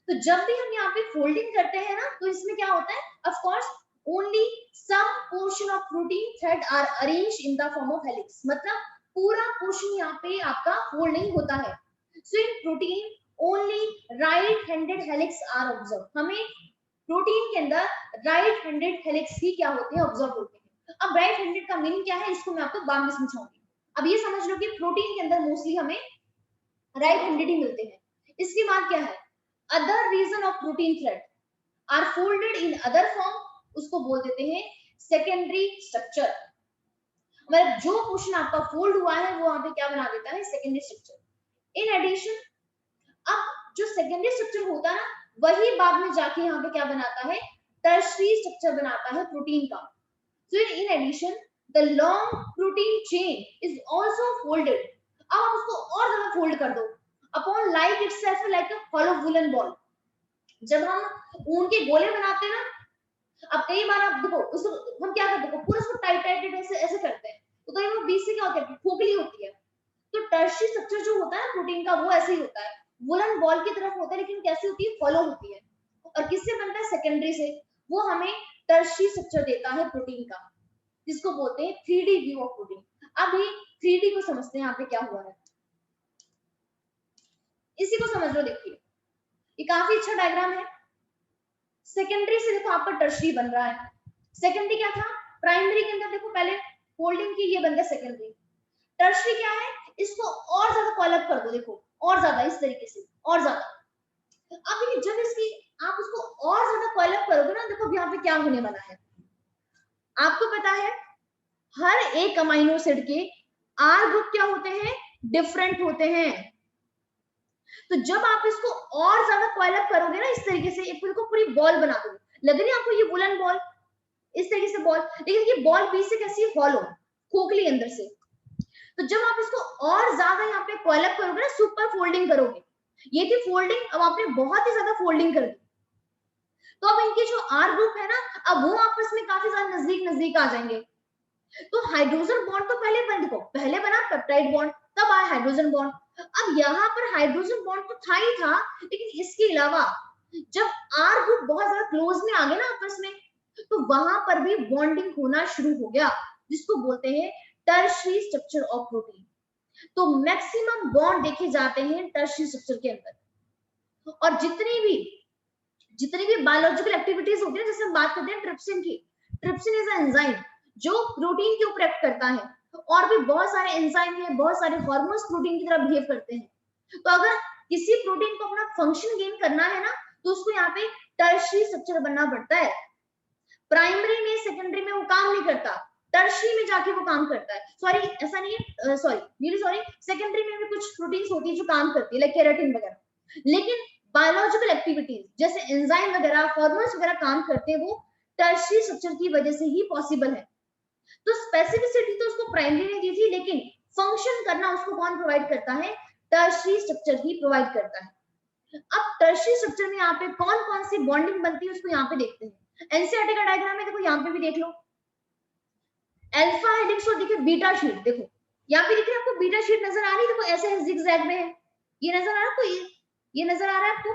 तो जब भी हम यहाँ पे फोल्डिंग करते हैं ना, तो इसमें क्या होता है? Of course only some portion of protein thread are arranged in the form of helix. मतलब पूरा पोर्शन यहाँ पे आपका फोल्ड नहीं होता है। So in protein only right handed helix are observe. हमें प्रोटीन के अंदर राइट हैंडेड हेलिक्स ही क्या होते हैं? ऑब्जर्व होते हैं। अब राइट हैंडेड का मीनिंग क्या है इसको मैं आपको बाद में समझाऊंगी। अब ये समझ लो कि प्रोटीन के अंदर मोस्टली हमें राइट हैंडेड ही मिलते हैं। इसके बाद क्या है? Other region of protein thread are folded in other form, उसको बोल देते हैं सेकेंडरी स्ट्रक्चर। मतलब जो पोर्शन आपका फोल्ड हुआ है वो वहां पे क्या बना देता है? Secondary structure. इन एडिशन, अब जो सेकेंडरी स्ट्रक्चर होता है ना, वही बाद में जाके यहाँ पे क्या बनाता है? टर्शियरी स्ट्रक्चर बनाता है प्रोटीन का। So in addition the long protein chain is also folded. अब आप उसको और ज्यादा फोल्ड कर दो upon like itself like a hollow woollen ball. जब हम ऊन के गोले बनाते हैं ना, अब कई बार आप देखो उसको हम क्या करते हैं? पूरा उसको टाइट टाइट ऐसे ऐसे करते हैं, तो कई बार बीच से क्या होता है? खोखली होती है। तो टर्शियरी स्ट्रक्चर जो होता है प्रोटीन का वो ऐसे ही होता है, वुलन बॉल की तरफ होता है, लेकिन कैसे होती है? फॉलो होती है। और किससे बनता है? सेकेंडरी से। वो हमें टर्शियरी स्ट्रक्चर देता है प्रोटीन का, जिसको बोलते हैं 3D व्यू ऑफ प्रोटीन। अब ये 3D को समझते हैं, यहाँ पे क्या हुआ है इसी को समझ लो। देखिए ये काफी अच्छा डायग्राम है। सेकेंडरी से देखो आपका टर्शियरी बन रहा है। सेकेंडरी क्या था, प्राइमरी के अंदर देखो पहले फोल्डिंग की, ये बन गया सेकेंडरी। टर्शियरी क्या है, इसको और ज्यादा कॉलअप कर दो, देखो और ज्यादा इस तरीके से और ज्यादा। अब देखिए जब इसकी आप उसको और ज्यादा कॉलअप करोगे ना, देखो यहाँ पे क्या होने वाला है। आपको पता है हर एक अमाइनो एसिड के आर ग्रुप क्या होते हैं, डिफरेंट होते हैं। तो जब आप इसको और ज्यादा कॉइल अप करोगे ना इस तरीके से, एक को पूरी बॉल बना दो, लग रही है आपको ये वुलन बॉल, इस तरीके से बॉल, लेकिन ये बॉल बीच से कैसी है, हॉलो, खोखली अंदर से। तो जब आप इसको और ज्यादा यहाँ पे कॉइल अप करोगे ना, सुपर फोल्डिंग करोगे, ये थी फोल्डिंग, अब आपने बहुत ही ज्यादा फोल्डिंग कर दी, तो अब इनके जो आर ग्रुप है ना, अब वो आपस में काफी ज्यादा नजदीक नजदीक आ जाएंगे। तो हाइड्रोजन बॉन्ड तो पहले बन, देखो पहले बना पेप्टाइड बॉन्ड, तब आया हाइड्रोजन बॉन्ड। अब यहाँ पर हाइड्रोजन बॉन्ड तो था ही था, लेकिन इसके अलावा जब आर ग्रुप बहुत ज्यादा क्लोज में आ गए ना आपस में, तो वहां पर भी बॉन्डिंग होना शुरू हो गया, जिसको बोलते हैं टर्शियरी स्ट्रक्चर ऑफ प्रोटीन। तो मैक्सिमम बॉन्ड देखे जाते हैं टर्शियरी स्ट्रक्चर के अंदर। और जितनी भी बायोलॉजिकल एक्टिविटीज होती है, जैसे हम बात करते हैं ट्रिप्सिन की, ट्रिप्सिन इज एंजाइम जो प्रोटीन के ऊपर एक्ट करता है, और भी बहुत सारे एंजाइम है, बहुत सारे हार्मोन्स प्रोटीन की तरह बिहेव करते हैं। तो अगर किसी प्रोटीन को अपना फंक्शन गेन करना है ना, तो उसको यहाँ पे टर्शियरी स्ट्रक्चर बनना पड़ता है। प्राइमरी में सेकेंडरी में वो काम नहीं करता, टर्शियरी में जाके वो काम करता है। सॉरी ऐसा नहीं है, सॉरी सेकेंडरी में भी कुछ प्रोटीन्स होती है जो काम करती है, लाइक केराटिन वगैरह, लेकिन बायोलॉजिकल एक्टिविटीज जैसे एंजाइम वगैरह, हार्मोन्स वगैरह काम करते हैं, वो टर्शियरी स्ट्रक्चर की वजह से ही पॉसिबल है। तो स्पेसिफिसिटी तो उसको प्राइमरी ने दी थी, लेकिन फंक्शन करना उसको कौन प्रोवाइड करता है, टर्शियरी स्ट्रक्चर ही प्रोवाइड करता है। अब टर्शियरी स्ट्रक्चर में यहाँ पे कौन कौन सी बॉन्डिंग बनती है उसको यहाँ पे देखते हैं। एनसीईआरटी का डायग्राम है, देखो यहाँ पे भी देख लो, अल्फा हेलिक्स और देखिए बीटा शीट, देखो यहाँ पे देखिए आपको बीटा शीट नजर आ रही है, देखो ऐसे है, जिगजैग में है, ये नजर आ रहा है आपको, ये नजर आ रहा है आपको,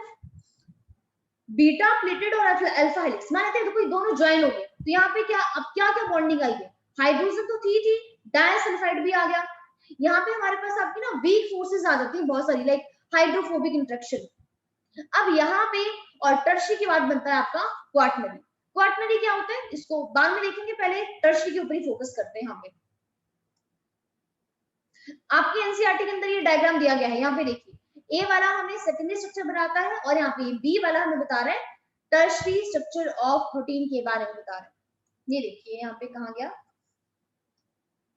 बीटा प्लेटेड और अल्फा हेलिक्स, मान लेते हैं देखो ये दोनों ज्वाइन हो गए, तो यहाँ पे क्या, अब क्या क्या बॉन्डिंग आई है, हाइड्रोजन तो थी, डायसल्फाइड भी आ गया। यहाँ पे हमारे पास आपकी ना वीक फोर्सेस आ जाती है बहुत सारी, लाइक हाइड्रोफोबिक इंटरेक्शन। अब यहाँ पे और टर्शियरी के बाद बनता है आपका क्वाटरनरी। क्वाटरनरी क्या होता है इसको बाद में देखेंगे, पहले टर्शियरी के ऊपर ही फोकस करते हैं। यहाँ पे आपके एनसीईआरटी के अंदर ये डायग्राम दिया गया है, यहाँ पे देखिए, ए वाला हमें सेकेंडरी स्ट्रक्चर बताता है, और यहाँ पे बी वाला हमें बता रहा है टर्शियरी स्ट्रक्चर ऑफ प्रोटीन के बारे में बता रहा है। ये देखिए यहाँ पे कहा गया,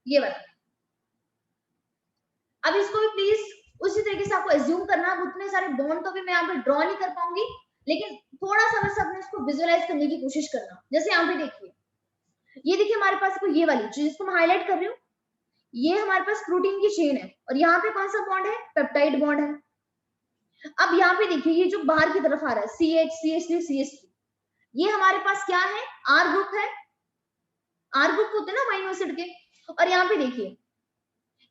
ये वाला। अब इसको भी प्लीज उसी तरीके से आपको एज्यूम करना, अब उतने सारे बॉन्ड तो भी मैं यहाँ पे ड्रॉ नहीं कर पाऊंगी, लेकिन थोड़ा सा बस अपने इसको विजुअलाइज करने की कोशिश करना। जैसे यहाँ पे देखिए, ये देखिए हमारे पास ये वाली जिसको मैं हाईलाइट कर रही हूँ, ये हमारे पास प्रोटीन की चेन है, और यहाँ पे कौन सा बॉन्ड है, पेप्टाइड बॉन्ड है। अब यहाँ पे देखिए ये जो बाहर की तरफ आ रहा है CH CH3, ये हमारे पास क्या है, आर ग्रुप है, आर ग्रुप होते हैं ना अमीनो एसिड के। और यहाँ पे देखिए,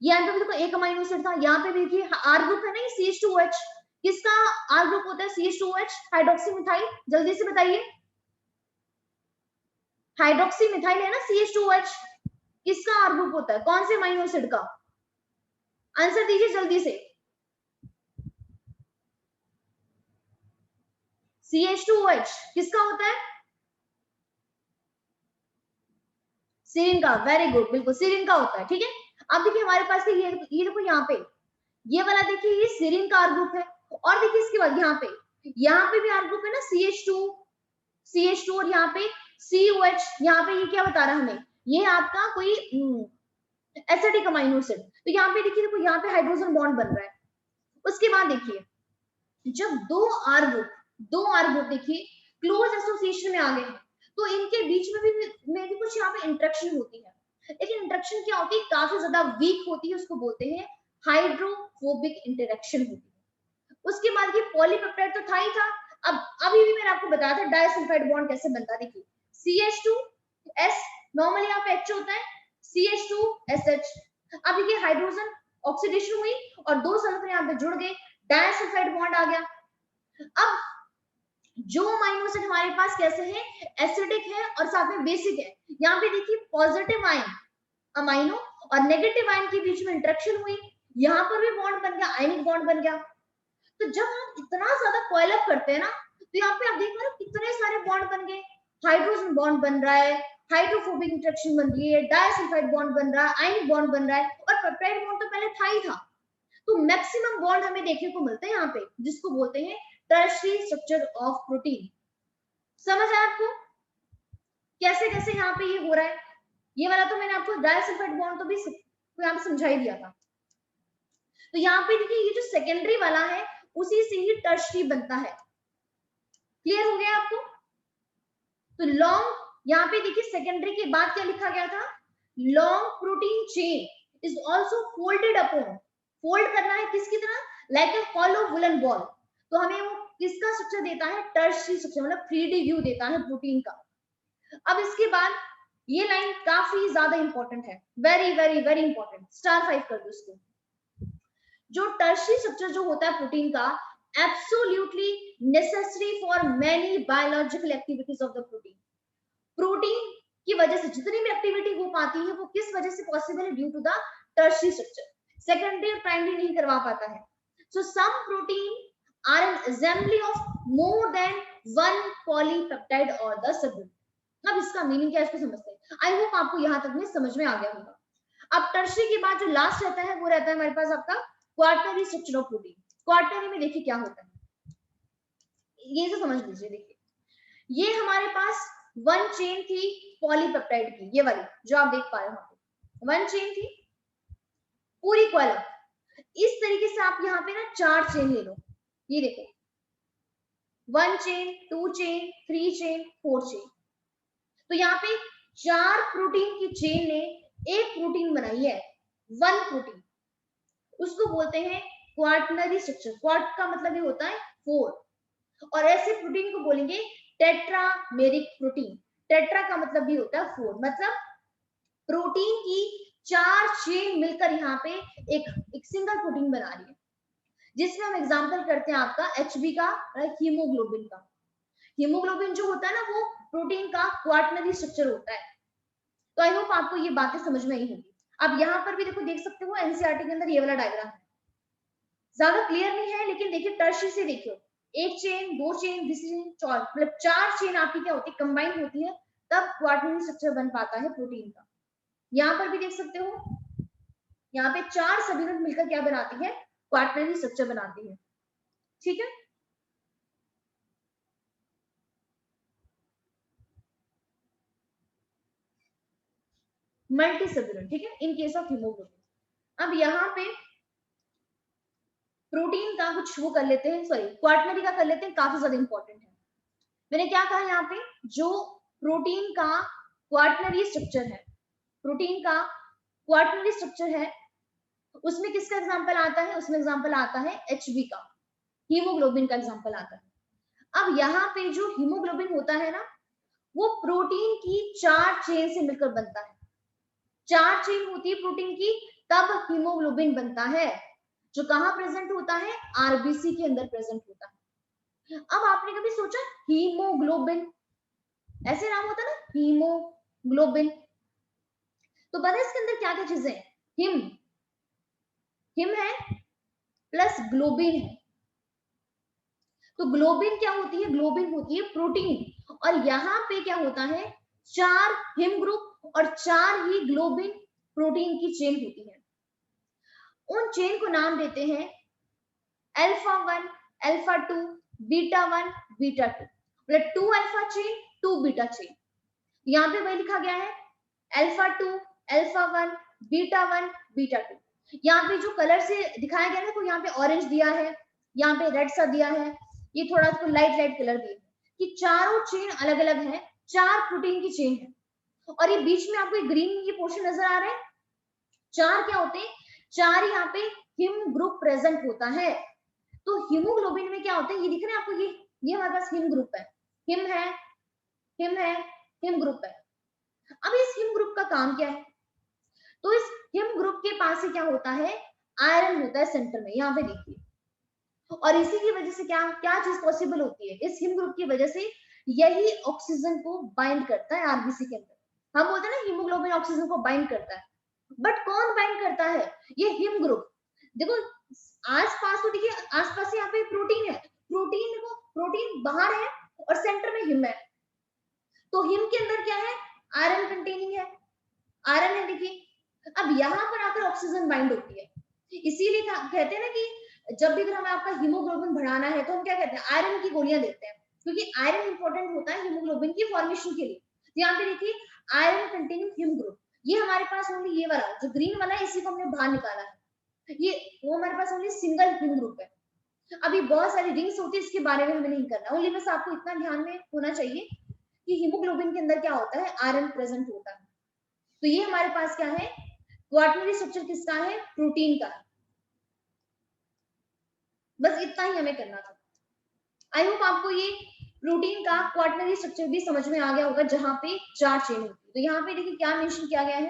यहाँ पे देखो एक अमीनो एसिड था, यहाँ पे देखिए आर ग्रुप है ना, ये CH2OH, किसका आर ग्रुप होता है, CH2OH, हाइड्रोक्सी मिथाइल, जल्दी से बताइए, हाइड्रोक्सी मिथाइल है ना CH2OH, किसका आर ग्रुप होता है, कौन से अमीनो एसिड का, आंसर दीजिए जल्दी से। CH2OH किसका होता है, सीरिन का, वेरी गुड, बिल्कुल सीरिन का होता है, ठीक है। अब देखिए हमारे पास ये देखो यहाँ पे, ये वाला देखिए ये सीरिन का आर ग्रुप है, और देखिए इसके बाद यहाँ पे भी आर ग्रुप है ना, CH2 और यहाँ पे COH, यहाँ पे ये क्या बता रहा है हमें, ये आपका कोई एसिडिक अमीनो एसिड। तो यहाँ पे देखिए, देखो यहाँ पे हाइड्रोजन बॉन्ड बन रहा है। उसके बाद देखिए जब दो आर ग्रुप देखिए क्लोज एसोसिएशन में आ गए हैं, तो इनके बीच में भी कुछ यहाँ पे इंटरेक्शन होती है, लेकिन इंटरेक्शन क्या होती है, काफी ज्यादा वीक होती है, उसको बोलते हैं हाइड्रोफोबिक इंटरेक्शन होती है। उसके बाद ये पॉलीपेप्टाइड तो था ही था, अब अभी भी मैंने आपको बताया था डाइसल्फाइड बॉन्ड कैसे बनता है। देखिए CH2S, नॉर्मली यहाँ पे H होता है, CH2SH। अब देखिए हाइड्रोजन ऑक्सीडेशन हुई और दो सल्फर यहाँ पे जुड़ गए, डाइसल्फाइड बॉन्ड आ गया। अब जो अमाइनो एसिड हमारे पास कैसे है, एसिडिक है और साथ में बेसिक है। यहाँ पे देखिए पॉजिटिव आयन अमाइनो और नेगेटिव आयन के बीच में इंटरेक्शन हुई, यहाँ पर भी बॉन्ड बन गया, आयनिक बॉन्ड बन गया। तो जब हम इतना ज्यादा कॉइल अप करते हैं ना, तो यहाँ पे आप देख रहे हो कितने सारे बॉन्ड बन गए, हाइड्रोजन बॉन्ड बन रहा है, हाइड्रोफोबिक इंटरेक्शन बन रही है, डाइसल्फाइड बॉन्ड बन रहा है, आयनिक बॉन्ड बन रहा है, और पेप्टाइड बॉन्ड तो पहले था ही था। तो मैक्सिमम बॉन्ड हमें देखने को मिलते हैं यहाँ पे, जिसको बोलते हैं टर्शियरी स्ट्रक्चर ऑफ प्रोटीन। समझ आया आपको कैसे कैसे यहाँ पे ये हो रहा है? ये वाला तो मैंने आपको डाइसल्फाइड बॉन्ड तो भी यहाँ पे समझा ही दिया था। तो यहाँ पे देखिए ये जो सेकेंडरी वाला है उसी से ही टर्शियरी बनता है। क्लियर हो गया आपको? तो लॉन्ग, यहाँ पे देखिए सेकेंडरी के बाद क्या लिखा गया था, long protein chain is also folded upon, fold करना है किसकी तरह, like a hollow woollen ball. तो हमें वो किसका स्ट्रक्चर देता है, टर्शियरी स्ट्रक्चर, मतलब 3D व्यू देता है प्रोटीन का। अब इसके बाद ये लाइन काफी ज्यादा इंपॉर्टेंट है, वेरी वेरी वेरी इंपॉर्टेंट, *5 कर दो इसको। जो टर्शियरी स्ट्रक्चर जो होता है प्रोटीन का, absolutely necessary for many biological activities of the protein. Protein की वजह से जितनी भी एक्टिविटी हो पाती है वो किस वजह से पॉसिबल है, due to the tertiary structure. Secondary और प्राइमरी नहीं करवा पाता है। So some protein are an assembly of more than one polypeptide और द सबयूनिट। अब इसका मीनिंग क्या है इसको समझते हैं। आई होप आपको यहां तक में समझ में आ गया होगा। अब टर्शियरी के बाद जो लास्ट रहता है वो रहता है हमारे पास आपका quaternary structure of protein. Quaternary में देखिए क्या होता है, ये तो समझ लीजिए। देखिए ये हमारे पास वन चेन थी पॉलीपेप्टाइड की, ये वाली जो आप देख पा रहे हो, वन चेन थी पूरी कॉलम। इस तरीके से आप यहाँ पे ना 4 चेन ले लो, ये देखो 1 चेन, 2 चेन, 3 चेन, 4 चेन। तो यहाँ पे 4 प्रोटीन की चेन ने एक प्रोटीन बनाई है, वन प्रोटीन, उसको बोलते हैं क्वार्टनरी स्ट्रक्चर। क्वार्ट का मतलब ये होता है 4, और ऐसे प्रोटीन को बोलेंगे टेट्रामेरिक प्रोटीन। टेट्रा का मतलब भी होता है 4, मतलब प्रोटीन की 4 चेन मिलकर यहाँ पे एक सिंगल प्रोटीन बना रही है, जिसमें हम एग्जांपल करते हैं आपका HB का, हीमोग्लोबिन का। हीमोग्लोबिन जो होता है ना वो प्रोटीन का क्वार्टनरी स्ट्रक्चर होता है। तो आई होप आपको ये बातें समझ में आई होगी। अब यहाँ पर भी देखो, देख सकते हो एनसीईआरटी के अंदर ये वाला डायग्राम है, ज्यादा क्लियर नहीं है लेकिन देखिए टर्शियरी से देखियो, एक चेन, 2 चेन, मतलब 4 चेन आपकी क्या होती है, कंबाइन होती है, तब क्वार्टनरी स्ट्रक्चर बन पाता है प्रोटीन का। यहाँ पर भी देख सकते हो, यहाँ पे 4 सब यूनिट मिलकर क्या बनाती है, क्वार्टनरी स्ट्रक्चर बनाती है। ठीक है, मल्टी सब यूनिट, ठीक है, इन केस ऑफ हीमोग्लोबिन। अब यहाँ पे प्रोटीन का कुछ वो कर लेते हैं, सॉरी क्वार्टनरी का कर लेते हैं, काफी ज्यादा इंपॉर्टेंट है। मैंने क्या कहा यहाँ पे, जो प्रोटीन का क्वार्टनरी स्ट्रक्चर है, प्रोटीन का क्वार्टनरी स्ट्रक्चर है, उसमें किसका एग्जांपल आता है, उसमें एग्जांपल आता है HB का, हीमोग्लोबिन का एग्जांपल आता है। अब यहाँ पे जो हीमोग्लोबिन होता है ना, वो प्रोटीन की 4 चेन से मिलकर बनता है। 4 चेन होती है प्रोटीन की, तब हीमोग्लोबिन बनता है, जो कहां प्रेजेंट होता है, आरबीसी के अंदर प्रेजेंट होता है। अब आपने कभी सोचा हीमोग्लोबिन, ऐसे नाम होता है ना हीमोग्लोबिन, तो पता है इसके अंदर क्या क्या चीजें हैं, हिम, हिम है प्लस ग्लोबिन है। तो ग्लोबिन क्या होती है, ग्लोबिन होती है प्रोटीन, और यहाँ पे क्या होता है, 4 हिम ग्रुप और 4 ही ग्लोबिन प्रोटीन की चेन होती है। उन चेन को नाम देते हैं α1, α2, β1, β2, मतलब 2 अल्फा चेन, 2 बीटा चेन। यहाँ पे वही लिखा गया है α2, α1, β1, β2। यहाँ पे जो कलर से दिखाया गया है ना, यहाँ पे ऑरेंज दिया है, यहाँ पे रेड सा दिया है, ये थोड़ा सा लाइट लाइट कलर दिया है, कि चारों चेन अलग अलग है, 4 प्रोटीन की चेन है। और ये बीच में आपको ग्रीन ये पोर्शन नजर आ रहा है, 4 क्या होते हैं, 4 यहाँ पे हिम ग्रुप प्रेजेंट होता है। तो हीमोग्लोबिन में क्या होता है, ये दिख रहा है आपको, ये हमारे पास हिम ग्रुप है, हिम है, हिम है, हिम ग्रुप है। अब इस हिम ग्रुप का काम क्या है, तो इस हिम ग्रुप के पास से क्या होता है, आयरन होता है सेंटर में, यहाँ पे देखिए और इसी की वजह से क्या क्या चीज पॉसिबल होती है, इस हिम ग्रुप की वजह से यही ऑक्सीजन को बाइंड करता है आरबीसी के अंदर। हम बोलते हैं ना हीमोग्लोबिन ऑक्सीजन को बाइंड करता है, बट कौन बाइंड करता है, ये हिम ग्रुप। देखो आसपास तो देखिए, आसपास यहाँ पे प्रोटीन है, प्रोटीन देखो, प्रोटीन बाहर है और सेंटर में हिम है, तो हिम के अंदर क्या है, आयरन कंटेनिंग है, आयरन है देखिए। अब यहाँ पर आकर ऑक्सीजन बाइंड होती है, इसीलिए कहते हैं ना कि जब भी अगर हमें आपका हीमोग्लोबिन बढ़ाना है तो हम क्या कहते हैं, आयरन की गोलियां देते हैं, क्योंकि आयरन इंपॉर्टेंट होता है हीमोग्लोबिन की फॉर्मेशन के लिए। तो यहाँ पे देखिए आयरन कंटेनिंग हिम ग्रुप, ये हमारे पास ओनली ये वाला जो ग्रीन वाला है, इसी को हमने बाहर निकाला है, ये वो हमारे पास ओनली सिंगल हिम ग्रुप है। अभी बहुत सारी रिंग्स होती है, इसके बारे में हमें नहीं करना, ओनली बस आपको इतना ध्यान में होना चाहिए कि हीमोग्लोबिन के अंदर क्या होता है, आयरन प्रेजेंट होता है। तो ये हमारे पास क्या है, क्वार्टनरी स्ट्रक्चर किसका है, प्रोटीन का। बस इतना ही हमें करना था। आई होप आपको ये प्रोटीन का क्वार्टनरी स्ट्रक्चर भी समझ में आ गया होगा, जहां पे 4 चेन होती है। तो यहाँ पे देखिए क्या मेंशन किया गया है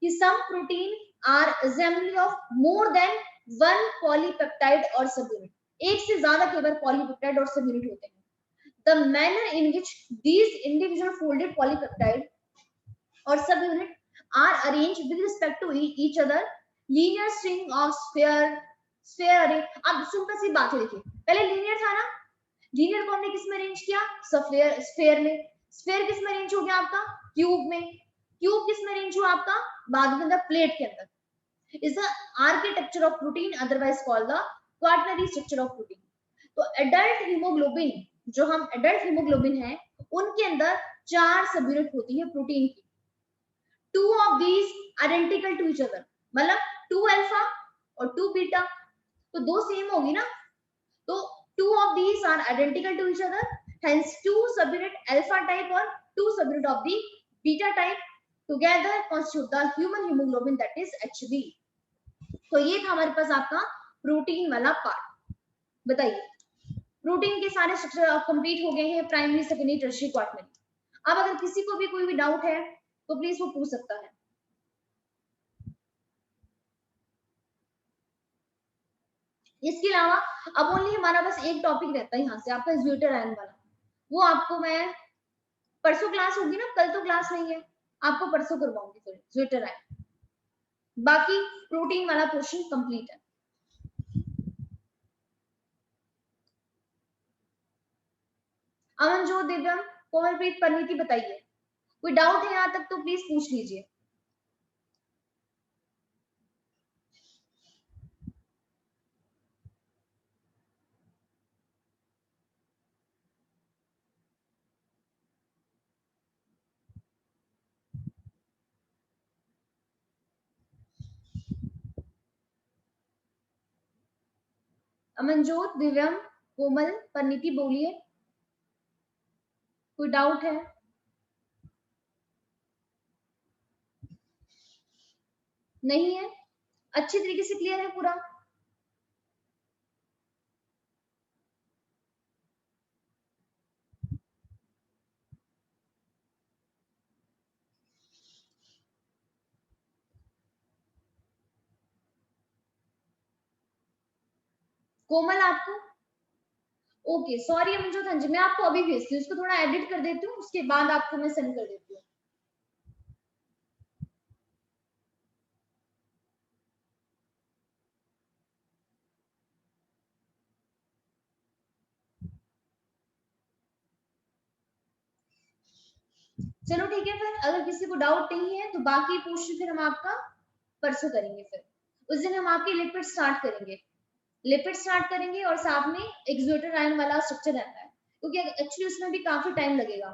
कि some protein are assembly of more than 1 polypeptide और सब यूनिट, एक से ज्यादा केवल पॉलीपेप्टाइड और सब यूनिट होते हैं। The manner in which these individual folded polypeptide or subunit are arranged with respect to each other, linear string of sphere array। अब सिंपल सी बात है, देखिए पहले लीनियर था ना, लीनियर को हमने किस में अरेंज किया, स्फेयर में, स्फेयर किस में अरेंज हो गया आपका, क्यूब में, क्यूब किस में अरेंज हुआ आपका, बाद में अंदर प्लेट के अंदर। Is the architecture of protein otherwise called the quaternary structure of protein. तो एडल्ट हीमोग्लोबिन, जो हम एडल्ट हीमोग्लोबिन है, उनके अंदर 4 सब यूनिट होती है प्रोटीन की। 2 of these identical to each other, मतलब 2 अल्फा और 2 बीटा, तो दो सेम होगी ना, तो 2 of these are identical to each other, hence 2 subunit alpha type और 2 subunit of the beta type together constitute the human hemoglobin, that is HB। तो ये था हमारे पास आपका प्रोटीन वाला पार्ट। बताइए प्रोटीन के सारे स्ट्रक्चर कंप्लीट हो गए हैं, प्राइमरी सेकेंडरी टर्शियरी क्वाटरनरी। अब अगर किसी को भी कोई भी डाउट है तो प्लीज वो पूछ सकता है। इसके अलावा अब ओनली हमारा बस एक टॉपिक रहता है यहाँ से आपका ज्यूटर आयन वाला, वो आपको मैं परसों क्लास होगी ना, कल तो क्लास नहीं है, आपको परसों करवाऊंगी फिर ज्यूटर आयन, बाकी प्रोटीन वाला पोर्शन कंप्लीट है। अमनजोत, दिव्यम, कोमलप्रीत, परनीति, बताइए कोई डाउट है यहाँ तक तो प्लीज पूछ लीजिए। अमनजोत, दिव्यम, कोमल, परनीति, बोलिए कोई डाउट है। नहीं है, अच्छी तरीके से क्लियर है पूरा। कोमल आपको, ओके सॉरी अमनजोत, हाँ जी मैं आपको अभी भेजती हूँ, इसको थोड़ा एडिट कर देती हूँ, उसके बाद आपको मैं सेंड कर देती हूँ। चलो ठीक है, फिर अगर किसी को डाउट नहीं है तो बाकी पोर्शन फिर हम आपका परसों करेंगे। फिर उस दिन हम आपके लिपिड स्टार्ट करेंगे, लिपिड स्टार्ट करेंगे और साथ में एक्सोटर आयन वाला स्ट्रक्चर रहता है, क्योंकि एक्चुअली उसमें भी काफी टाइम लगेगा।